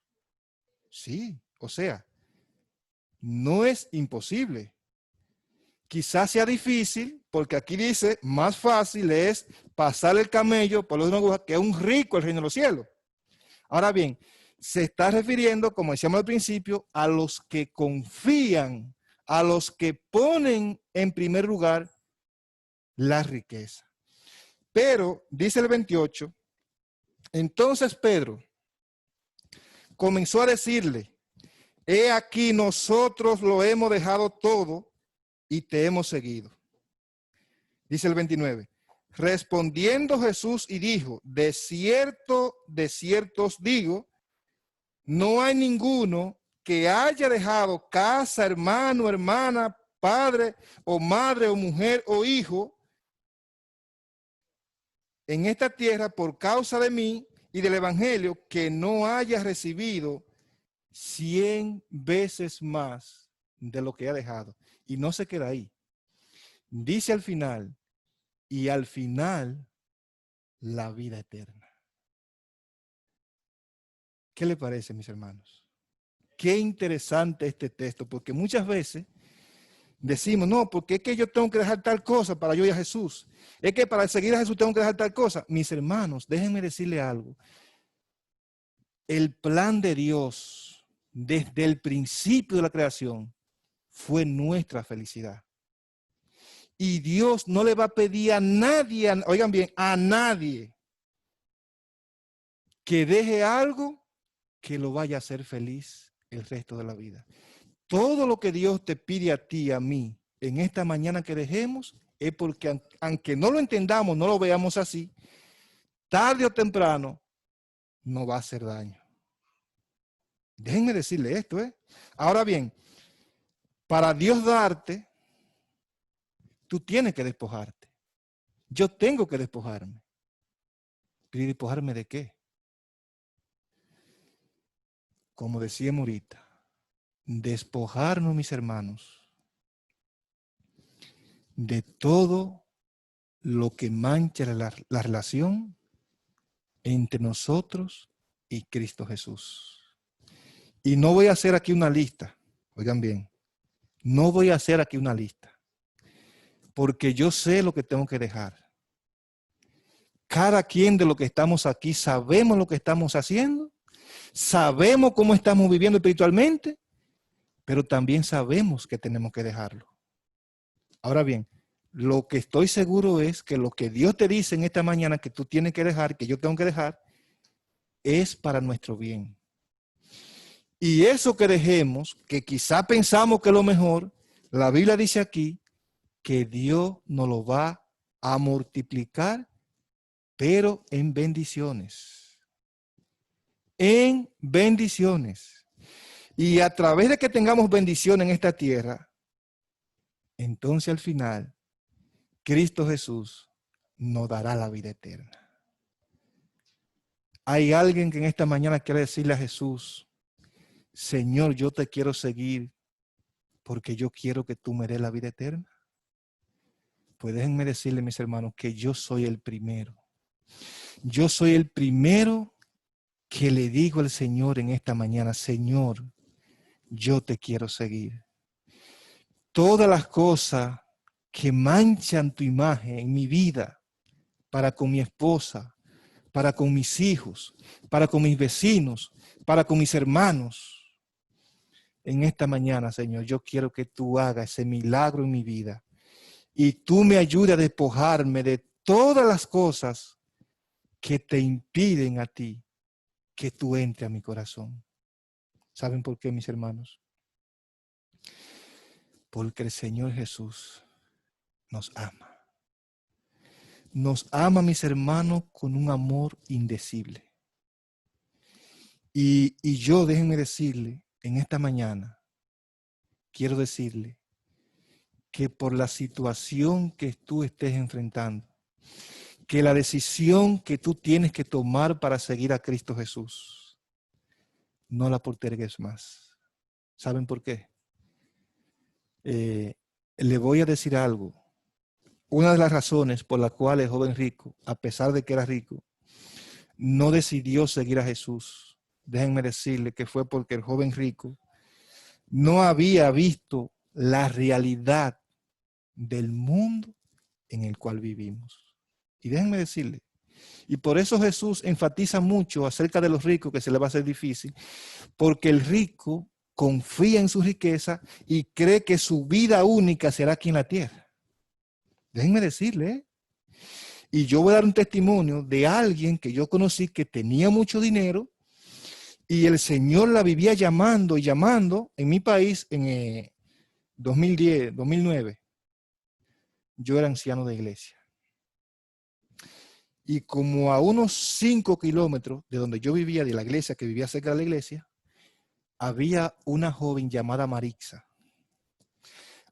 Speaker 10: Sí, o sea, no es imposible. Quizás sea difícil, porque aquí dice, más fácil es pasar el camello por el ojo de una aguja que un rico el reino de los cielos. Ahora bien, se está refiriendo, como decíamos al principio, a los que confían, a los que ponen en primer lugar la riqueza. Pero, dice el 28, entonces Pedro comenzó a decirle, he aquí nosotros lo hemos dejado todo y te hemos seguido. Dice el 29, respondiendo Jesús y dijo, de cierto os digo, no hay ninguno que haya dejado casa, hermano, hermana, padre o madre o mujer o hijo en esta tierra por causa de mí y del evangelio que no haya recibido 100 veces más de lo que ha dejado. Y no se queda ahí. Dice al final, y al final la vida eterna. ¿Qué le parece, mis hermanos? Qué interesante este texto, porque muchas veces decimos, no, porque es que yo tengo que dejar tal cosa para yo ir a Jesús. Es que para seguir a Jesús tengo que dejar tal cosa. Mis hermanos, déjenme decirle algo. El plan de Dios desde el principio de la creación fue nuestra felicidad. Y Dios no le va a pedir a nadie, oigan bien, a nadie que deje algo que lo vaya a hacer feliz el resto de la vida. Todo lo que Dios te pide a ti y a mí en esta mañana que dejemos es porque aunque no lo entendamos, no lo veamos así, tarde o temprano nos va a hacer daño. Déjenme decirle esto, Ahora bien, para Dios darte, tú tienes que despojarte. Yo tengo que despojarme. ¿Pero despojarme de qué? Como decíamos ahorita, despojarnos, mis hermanos, de todo lo que mancha la relación entre nosotros y Cristo Jesús. Y no voy a hacer aquí una lista, oigan bien, no voy a hacer aquí una lista, porque yo sé lo que tengo que dejar. Cada quien de los que estamos aquí sabemos lo que estamos haciendo, sabemos cómo estamos viviendo espiritualmente, pero también sabemos que tenemos que dejarlo. Ahora bien, lo que estoy seguro es que lo que Dios te dice en esta mañana que tú tienes que dejar, que yo tengo que dejar, es para nuestro bien. Y eso que dejemos, que quizá pensamos que es lo mejor, la Biblia dice aquí que Dios nos lo va a multiplicar, pero en bendiciones. En bendiciones. Y a través de que tengamos bendición en esta tierra, entonces al final, Cristo Jesús nos dará la vida eterna. Hay alguien que en esta mañana quiere decirle a Jesús, Señor, yo te quiero seguir porque yo quiero que tú me des la vida eterna. Pues déjenme decirle, mis hermanos, que yo soy el primero. Yo soy el primero que le digo al Señor en esta mañana, Señor, yo te quiero seguir. Todas las cosas que manchan tu imagen en mi vida, para con mi esposa, para con mis hijos, para con mis vecinos, para con mis hermanos. En esta mañana, Señor, yo quiero que tú hagas ese milagro en mi vida y tú me ayudes a despojarme de todas las cosas que te impiden a ti que tú entres a mi corazón. ¿Saben por qué, mis hermanos? Porque el Señor Jesús nos ama. Nos ama, mis hermanos, con un amor indecible. Y yo, déjenme decirle, en esta mañana, quiero decirle que por la situación que tú estés enfrentando, que la decisión que tú tienes que tomar para seguir a Cristo Jesús, no la postergues más. ¿Saben por qué? Le voy a decir algo. Una de las razones por las cuales el joven rico, a pesar de que era rico, no decidió seguir a Jesús, déjenme decirle que fue porque el joven rico no había visto la realidad del mundo en el cual vivimos. Y déjenme decirle, y por eso Jesús enfatiza mucho acerca de los ricos, que se le va a hacer difícil, porque el rico confía en su riqueza y cree que su vida única será aquí en la tierra. Déjenme decirle, y yo voy a dar un testimonio de alguien que yo conocí que tenía mucho dinero y el Señor la vivía llamando y llamando en mi país en 2010, 2009. Yo era anciano de iglesia. Y como a unos 5 kilómetros de donde yo vivía, de la iglesia, que vivía cerca de la iglesia, había una joven llamada Marixa.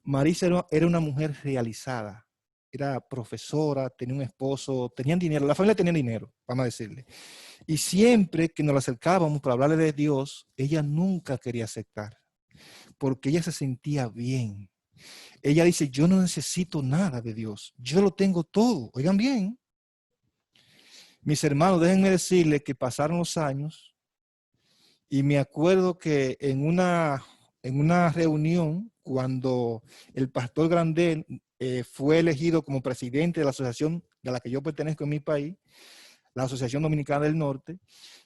Speaker 10: Marixa era una mujer realizada. Era profesora, tenía un esposo, tenían dinero, la familia tenía dinero, vamos a decirle. Y siempre que nos la acercábamos para hablarle de Dios, ella nunca quería aceptar, porque ella se sentía bien. Ella dice, yo no necesito nada de Dios, yo lo tengo todo. Oigan bien. Mis hermanos, déjenme decirles que pasaron los años y me acuerdo que en una reunión, cuando el pastor Grandel fue elegido como presidente de la asociación de la que yo pertenezco en mi país, la Asociación Dominicana del Norte,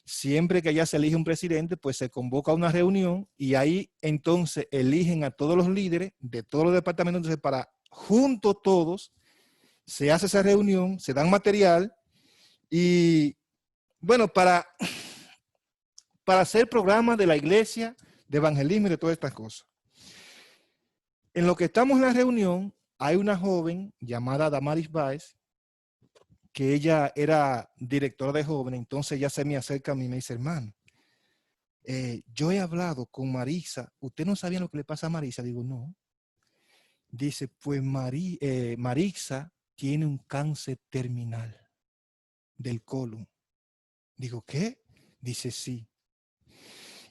Speaker 10: siempre que allá se elige un presidente, pues se convoca a una reunión y ahí entonces eligen a todos los líderes de todos los departamentos. Entonces, para juntos todos, se hace esa reunión, se dan material y, bueno, para hacer programas de la iglesia, de evangelismo y de todas estas cosas. En lo que estamos en la reunión, hay una joven llamada Damaris Báez, que ella era directora de jóvenes, entonces ella se me acerca a mí y me dice, hermano, yo he hablado con Marisa, ¿usted no sabía lo que le pasa a Marisa? Digo, no. Dice, pues Marisa tiene un cáncer terminal del colon. Digo, ¿qué? Dice, sí.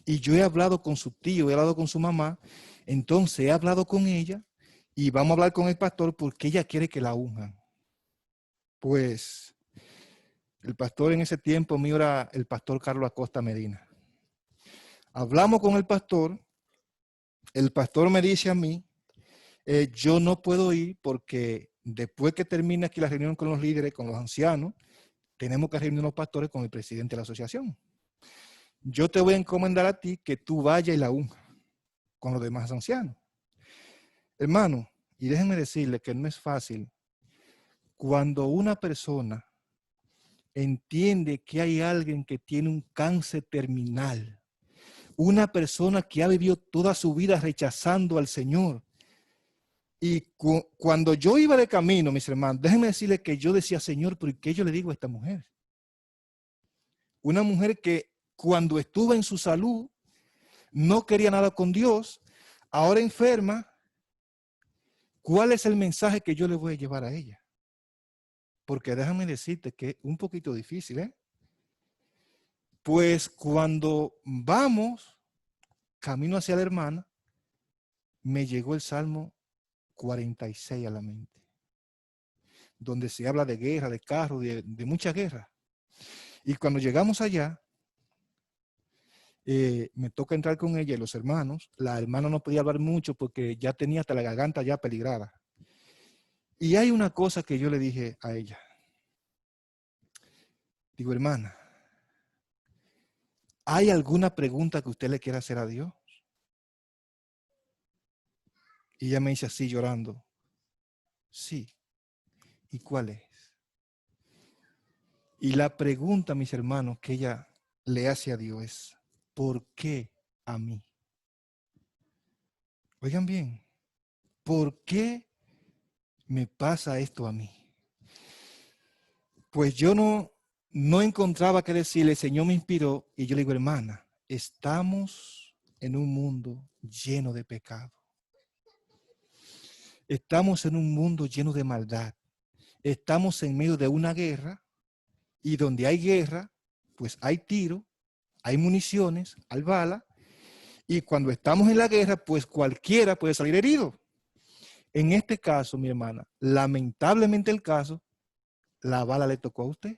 Speaker 10: Y yo he hablado con su tío, he hablado con su mamá, entonces he hablado con ella y vamos a hablar con el pastor porque ella quiere que la unjan. Pues el pastor en ese tiempo mío era el pastor Carlos Acosta Medina. Hablamos con el pastor me dice a mí, yo no puedo ir porque después que termine aquí la reunión con los líderes, con los ancianos, tenemos que reunir los pastores con el presidente de la asociación. Yo te voy a encomendar a ti que tú vayas y la unjas con los demás ancianos. Hermano, y déjenme decirle que no es fácil cuando una persona entiende que hay alguien que tiene un cáncer terminal, una persona que ha vivido toda su vida rechazando al Señor. Y cuando yo iba de camino, mis hermanos, déjenme decirles que yo decía, Señor, ¿por qué yo le digo a esta mujer? Una mujer que cuando estuvo en su salud no quería nada con Dios, ahora enferma. ¿Cuál es el mensaje que yo le voy a llevar a ella? Porque déjame decirte que es un poquito difícil, ¿eh? Pues cuando vamos camino hacia la hermana, me llegó el Salmo 46 a la mente, donde se habla de guerra, de carro, de mucha guerra. Y cuando llegamos allá, me toca entrar con ella y los hermanos. La hermana no podía hablar mucho porque ya tenía hasta la garganta ya peligrada. Y hay una cosa que yo le dije a ella. Digo, hermana, ¿hay alguna pregunta que usted le quiera hacer a Dios? Y ella me dice así llorando, sí. ¿Y cuál es? Y la pregunta, mis hermanos, que ella le hace a Dios es, ¿por qué a mí? Oigan bien, ¿por qué me pasa esto a mí? Pues yo no encontraba qué decirle, el Señor me inspiró y yo le digo, hermana, estamos en un mundo lleno de pecado. Estamos en un mundo lleno de maldad. Estamos en medio de una guerra y donde hay guerra, pues hay tiro, hay municiones, hay balas, y cuando estamos en la guerra, pues cualquiera puede salir herido. En este caso, mi hermana, lamentablemente el caso, la bala le tocó a usted.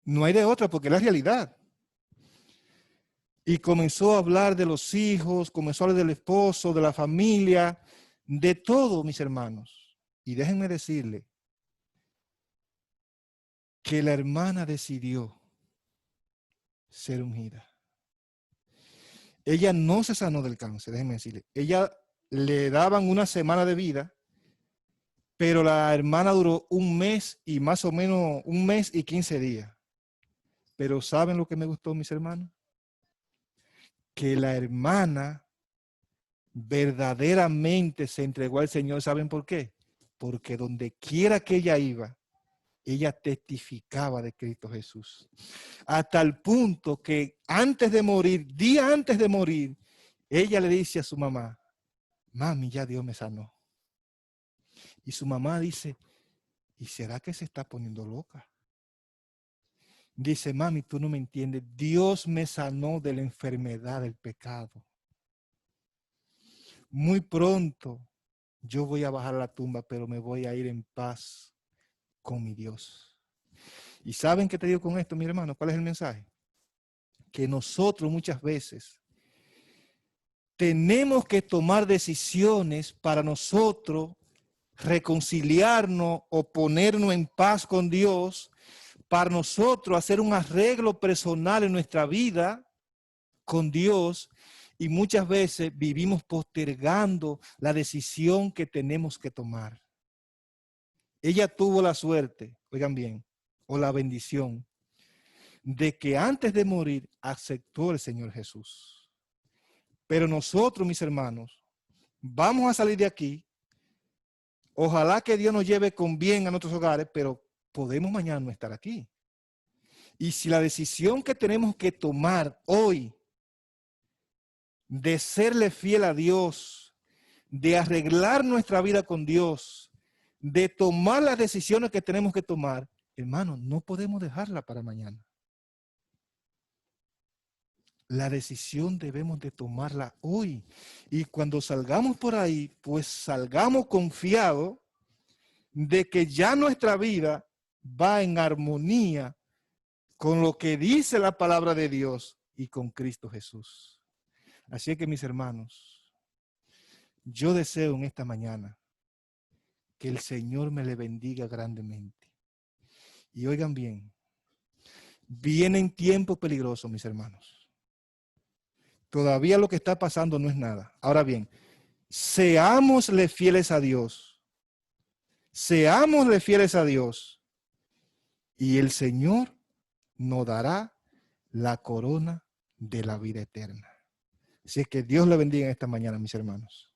Speaker 10: No hay de otra porque es la realidad. Y comenzó a hablar de los hijos, comenzó a hablar del esposo, de la familia, de todo, mis hermanos. Y déjenme decirle que la hermana decidió ser ungida. Ella no se sanó del cáncer, déjenme decirle. Ella le daban una semana de vida, pero la hermana duró un mes y más o menos un mes y 15 días. Pero ¿saben lo que me gustó, mis hermanos? Que la hermana verdaderamente se entregó al Señor. ¿Saben por qué? Porque donde quiera que ella iba, ella testificaba de Cristo Jesús. Hasta el punto que antes de morir, día antes de morir, ella le dice a su mamá, mami, ya Dios me sanó. Y su mamá dice, ¿y será que se está poniendo loca? Dice, mami, tú no me entiendes. Dios me sanó de la enfermedad del pecado. Muy pronto yo voy a bajar a la tumba, pero me voy a ir en paz con mi Dios. ¿Y saben qué te digo con esto, mi hermano? ¿Cuál es el mensaje? Que nosotros muchas veces tenemos que tomar decisiones para nosotros reconciliarnos o ponernos en paz con Dios, para nosotros hacer un arreglo personal en nuestra vida con Dios, y muchas veces vivimos postergando la decisión que tenemos que tomar. Ella tuvo la suerte, oigan bien, o la bendición, de que antes de morir aceptó el Señor Jesús. Pero nosotros, mis hermanos, vamos a salir de aquí. Ojalá que Dios nos lleve con bien a nuestros hogares, pero podemos mañana no estar aquí. Y si la decisión que tenemos que tomar hoy de serle fiel a Dios, de arreglar nuestra vida con Dios, de tomar las decisiones que tenemos que tomar, hermano, no podemos dejarla para mañana. La decisión debemos de tomarla hoy. Y cuando salgamos por ahí, pues salgamos confiados de que ya nuestra vida va en armonía con lo que dice la palabra de Dios y con Cristo Jesús. Así que, mis hermanos, yo deseo en esta mañana que el Señor me le bendiga grandemente. Y oigan bien, vienen tiempos peligrosos, mis hermanos. Todavía lo que está pasando no es nada. Ahora bien, seámosle fieles a Dios. Seámosle fieles a Dios. Y el Señor nos dará la corona de la vida eterna. Así que Dios le bendiga en esta mañana, mis hermanos.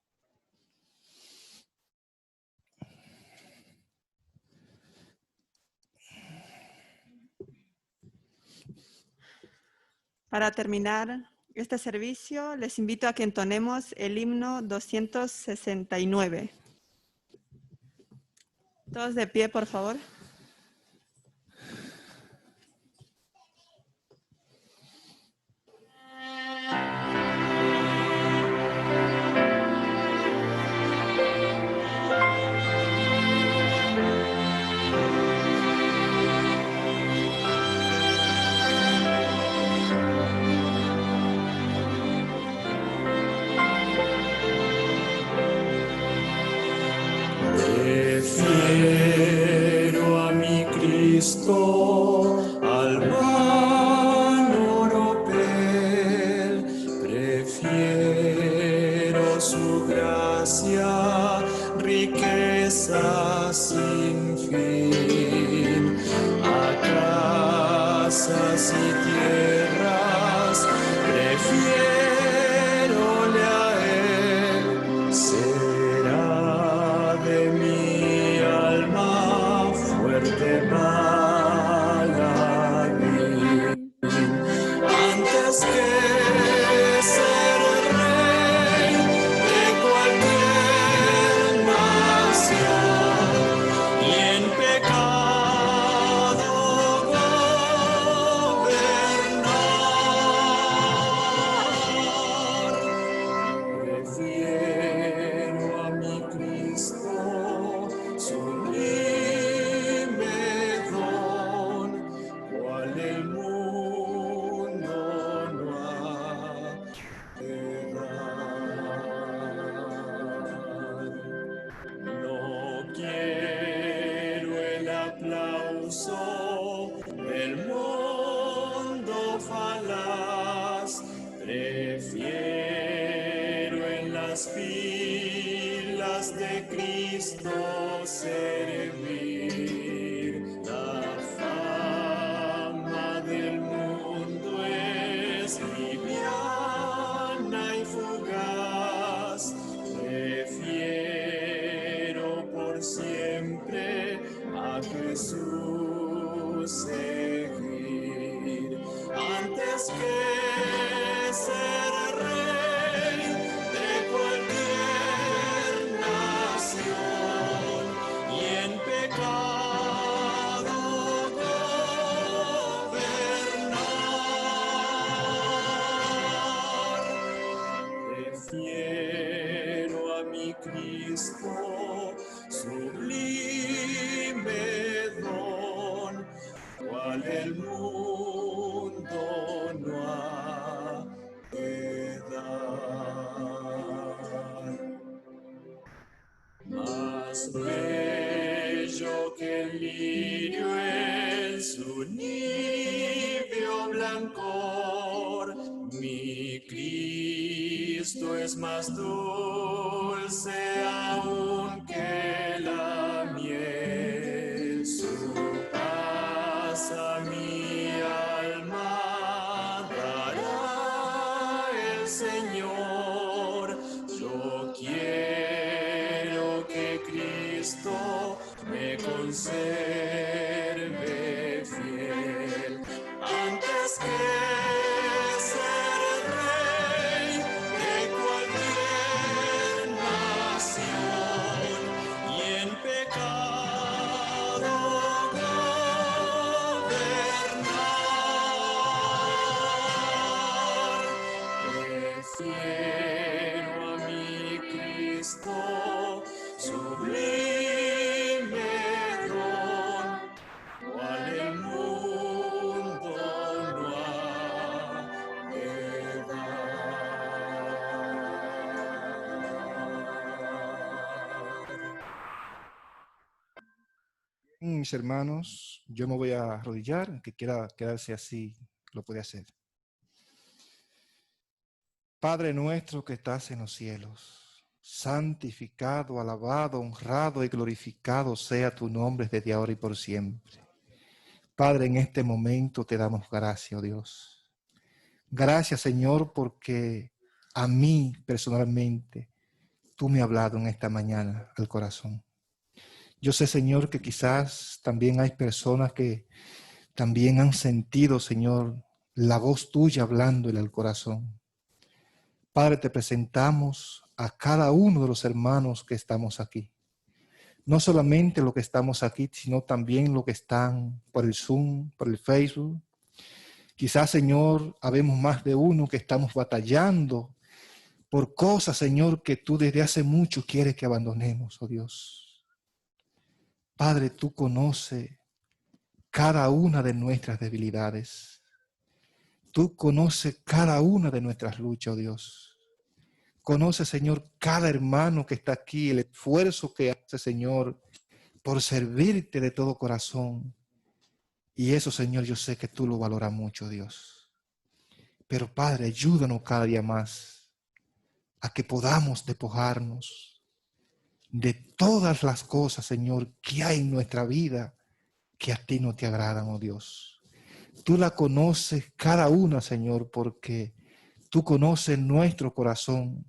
Speaker 1: Para terminar este servicio, les invito a que entonemos el himno 269. Todos de pie, por favor.
Speaker 7: Prefiero a mi Cristo al pan oropel, prefiero su gracia, riqueza sin fin, a casas y tierras, prefiérole a él, será de mi alma fuerte paladín, antes que ser rey de cualquier nación y en pecado gobernar. Prefiero a mi Cristo, sublime don, cual el mundo no ha de dar. No quiero el aplauso del mundo falaz, prefiero en las filas de Cristo servir. La fama del mundo es liviana y fugaz, prefiero por siempre a Jesús seguir, antes que ser rey de cualquier nación y en pecado gobernar. Prefiero a mi Cristo, sublime don, cual el mundo no ha de dar. Más bello que el lirio en su níveo blancor, mi Cristo es más dulce aún que la miel, su paz a mi alma dará el Señor. Yo quiero que Cristo me conserve fiel, antes que ser rey de cualquier nación y en pecado Quiero a mi Cristo, sublime don, cual el mundo no ha de dar.
Speaker 10: Mis hermanos, yo me voy a arrodillar, el que quiera quedarse así, lo puede hacer. Padre nuestro que estás en los cielos, santificado, alabado, honrado y glorificado sea tu nombre desde ahora y por siempre. Padre, en este momento te damos gracias, oh Dios. Gracias, Señor, porque a mí personalmente tú me has hablado en esta mañana al corazón. Yo sé, Señor, que quizás también hay personas que también han sentido, Señor, la voz tuya hablándole al corazón. Padre, te presentamos a cada uno de los hermanos que estamos aquí. No solamente los que estamos aquí, sino también los que están por el Zoom, por el Facebook. Quizás, Señor, habemos más de uno que estamos batallando por cosas, Señor, que tú desde hace mucho quieres que abandonemos, oh Dios. Padre, tú conoces cada una de nuestras debilidades. Tú conoces cada una de nuestras luchas, oh Dios. Conoce, Señor, cada hermano que está aquí, el esfuerzo que hace, Señor, por servirte de todo corazón. Y eso, Señor, yo sé que tú lo valoras mucho, Dios. Pero, Padre, ayúdanos cada día más a que podamos despojarnos de todas las cosas, Señor, que hay en nuestra vida que a ti no te agradan, oh Dios. Tú la conoces cada una, Señor, porque tú conoces nuestro corazón.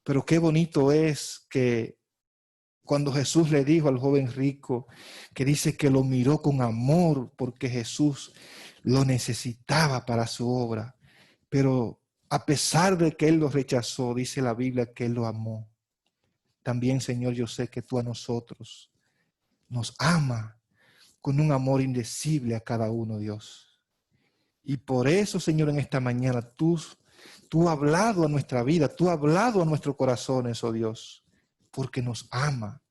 Speaker 10: Pero qué bonito es que cuando Jesús le dijo al joven rico, que dice que lo miró con amor porque Jesús lo necesitaba para su obra. Pero a pesar de que él lo rechazó, dice la Biblia que él lo amó. También, Señor, yo sé que tú a nosotros nos ama con un amor indecible a cada uno, Dios. Y por eso, Señor, en esta mañana tú has hablado a nuestra vida, tú has hablado a nuestros corazones, oh Dios, porque nos ama.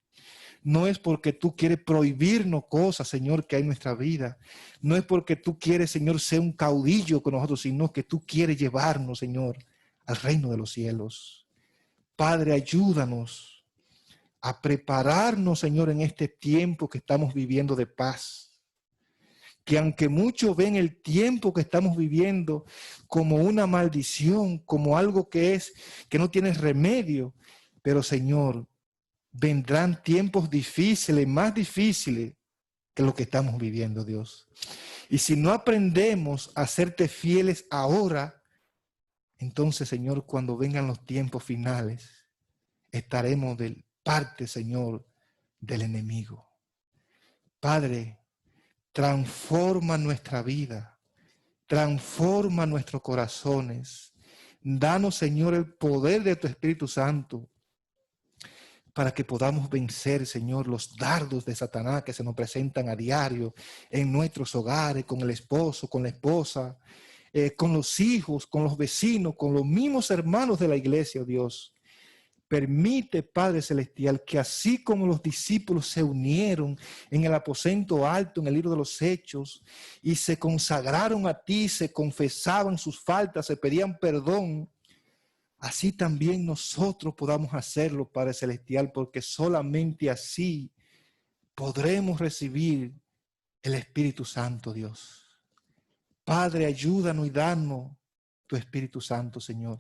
Speaker 10: No es porque tú quieres prohibirnos cosas, Señor, que hay en nuestra vida. No es porque tú quieres, Señor, ser un caudillo con nosotros, sino que tú quieres llevarnos, Señor, al reino de los cielos. Padre, ayúdanos a prepararnos, Señor, en este tiempo que estamos viviendo de paz. Que aunque muchos ven el tiempo que estamos viviendo como una maldición, como algo que no tiene remedio, pero, Señor, vendrán tiempos difíciles, más difíciles que lo que estamos viviendo, Dios. Y si no aprendemos a serte fieles ahora, entonces, Señor, cuando vengan los tiempos finales, estaremos de parte, Señor, del enemigo. Padre, transforma nuestra vida, transforma nuestros corazones. Danos, Señor, el poder de tu Espíritu Santo para que podamos vencer, Señor, los dardos de Satanás que se nos presentan a diario en nuestros hogares, con el esposo, con la esposa, con los hijos, con los vecinos, con los mismos hermanos de la iglesia, oh Dios. Permite, Padre Celestial, que así como los discípulos se unieron en el aposento alto, en el libro de los Hechos, y se consagraron a ti, se confesaban sus faltas, se pedían perdón, así también nosotros podamos hacerlo, Padre Celestial, porque solamente así podremos recibir el Espíritu Santo, Dios. Padre, ayúdanos y danos tu Espíritu Santo, Señor,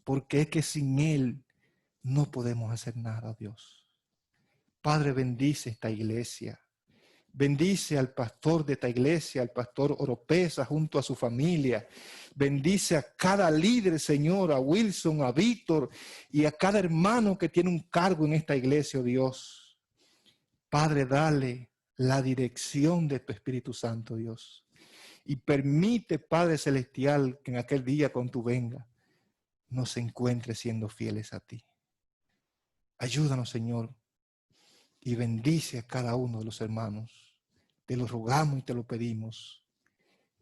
Speaker 10: porque es que sin Él no podemos hacer nada, Dios. Padre, bendice esta iglesia. Bendice al pastor de esta iglesia, al pastor Oropesa junto a su familia. Bendice a cada líder, Señor, a Wilson, a Víctor y a cada hermano que tiene un cargo en esta iglesia, oh Dios. Padre, dale la dirección de tu Espíritu Santo, Dios. Y permite, Padre Celestial, que en aquel día cuando tú vengas, nos encuentres siendo fieles a ti. Ayúdanos, Señor, y bendice a cada uno de los hermanos. Te lo rogamos y te lo pedimos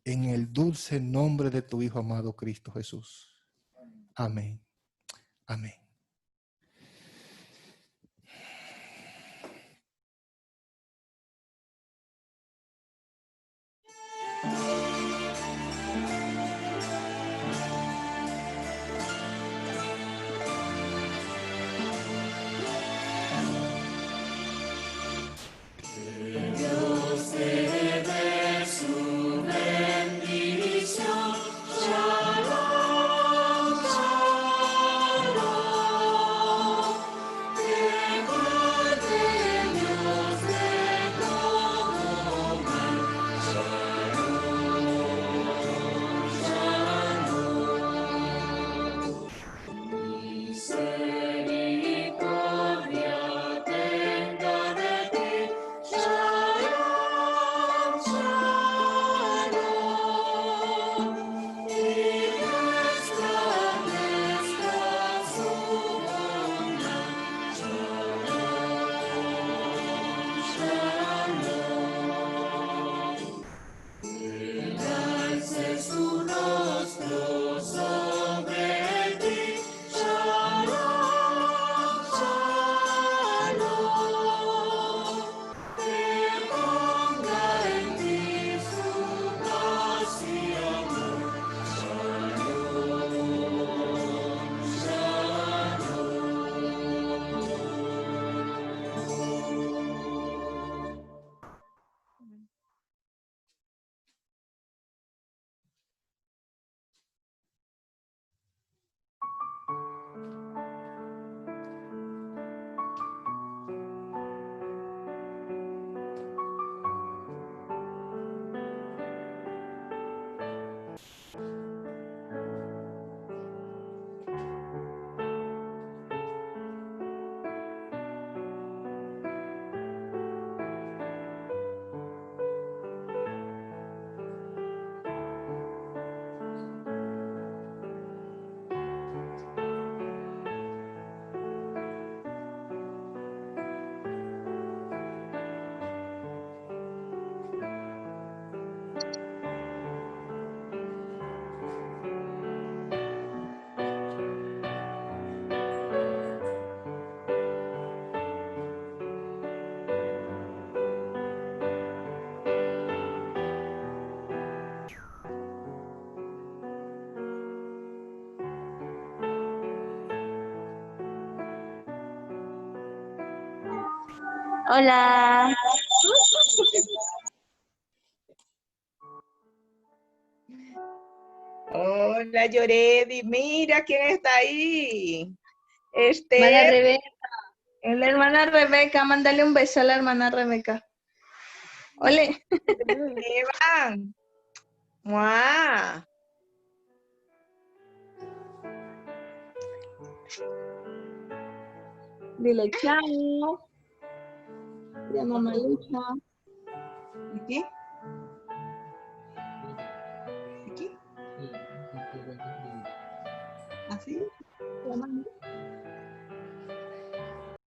Speaker 10: en el dulce nombre de tu Hijo amado Cristo Jesús. Amén. Amén.
Speaker 7: Dios te dé su bendición. Shalom, shalom. Te guarde Dios de todo mal. Shalom, shalom. Misericordia tenga de ti. Shalom, shalom, y resplandezca su bondad. Shalom, shalom, y alce su rostro sobre ti. Shalom, shalom, te ponga en ti su paz y amor.
Speaker 11: Hola.
Speaker 12: Hola, Yoredi. Mira quién está ahí.
Speaker 11: Hermana Rebeca. Es la hermana Rebeca. Mándale un beso a la hermana Rebeca. Hola.
Speaker 12: Esteban. ¡Mua!
Speaker 11: Dile chao. Ya mamá Lucha.
Speaker 12: ¿Aquí? ¿Aquí? ¿Así?
Speaker 11: Ya mamá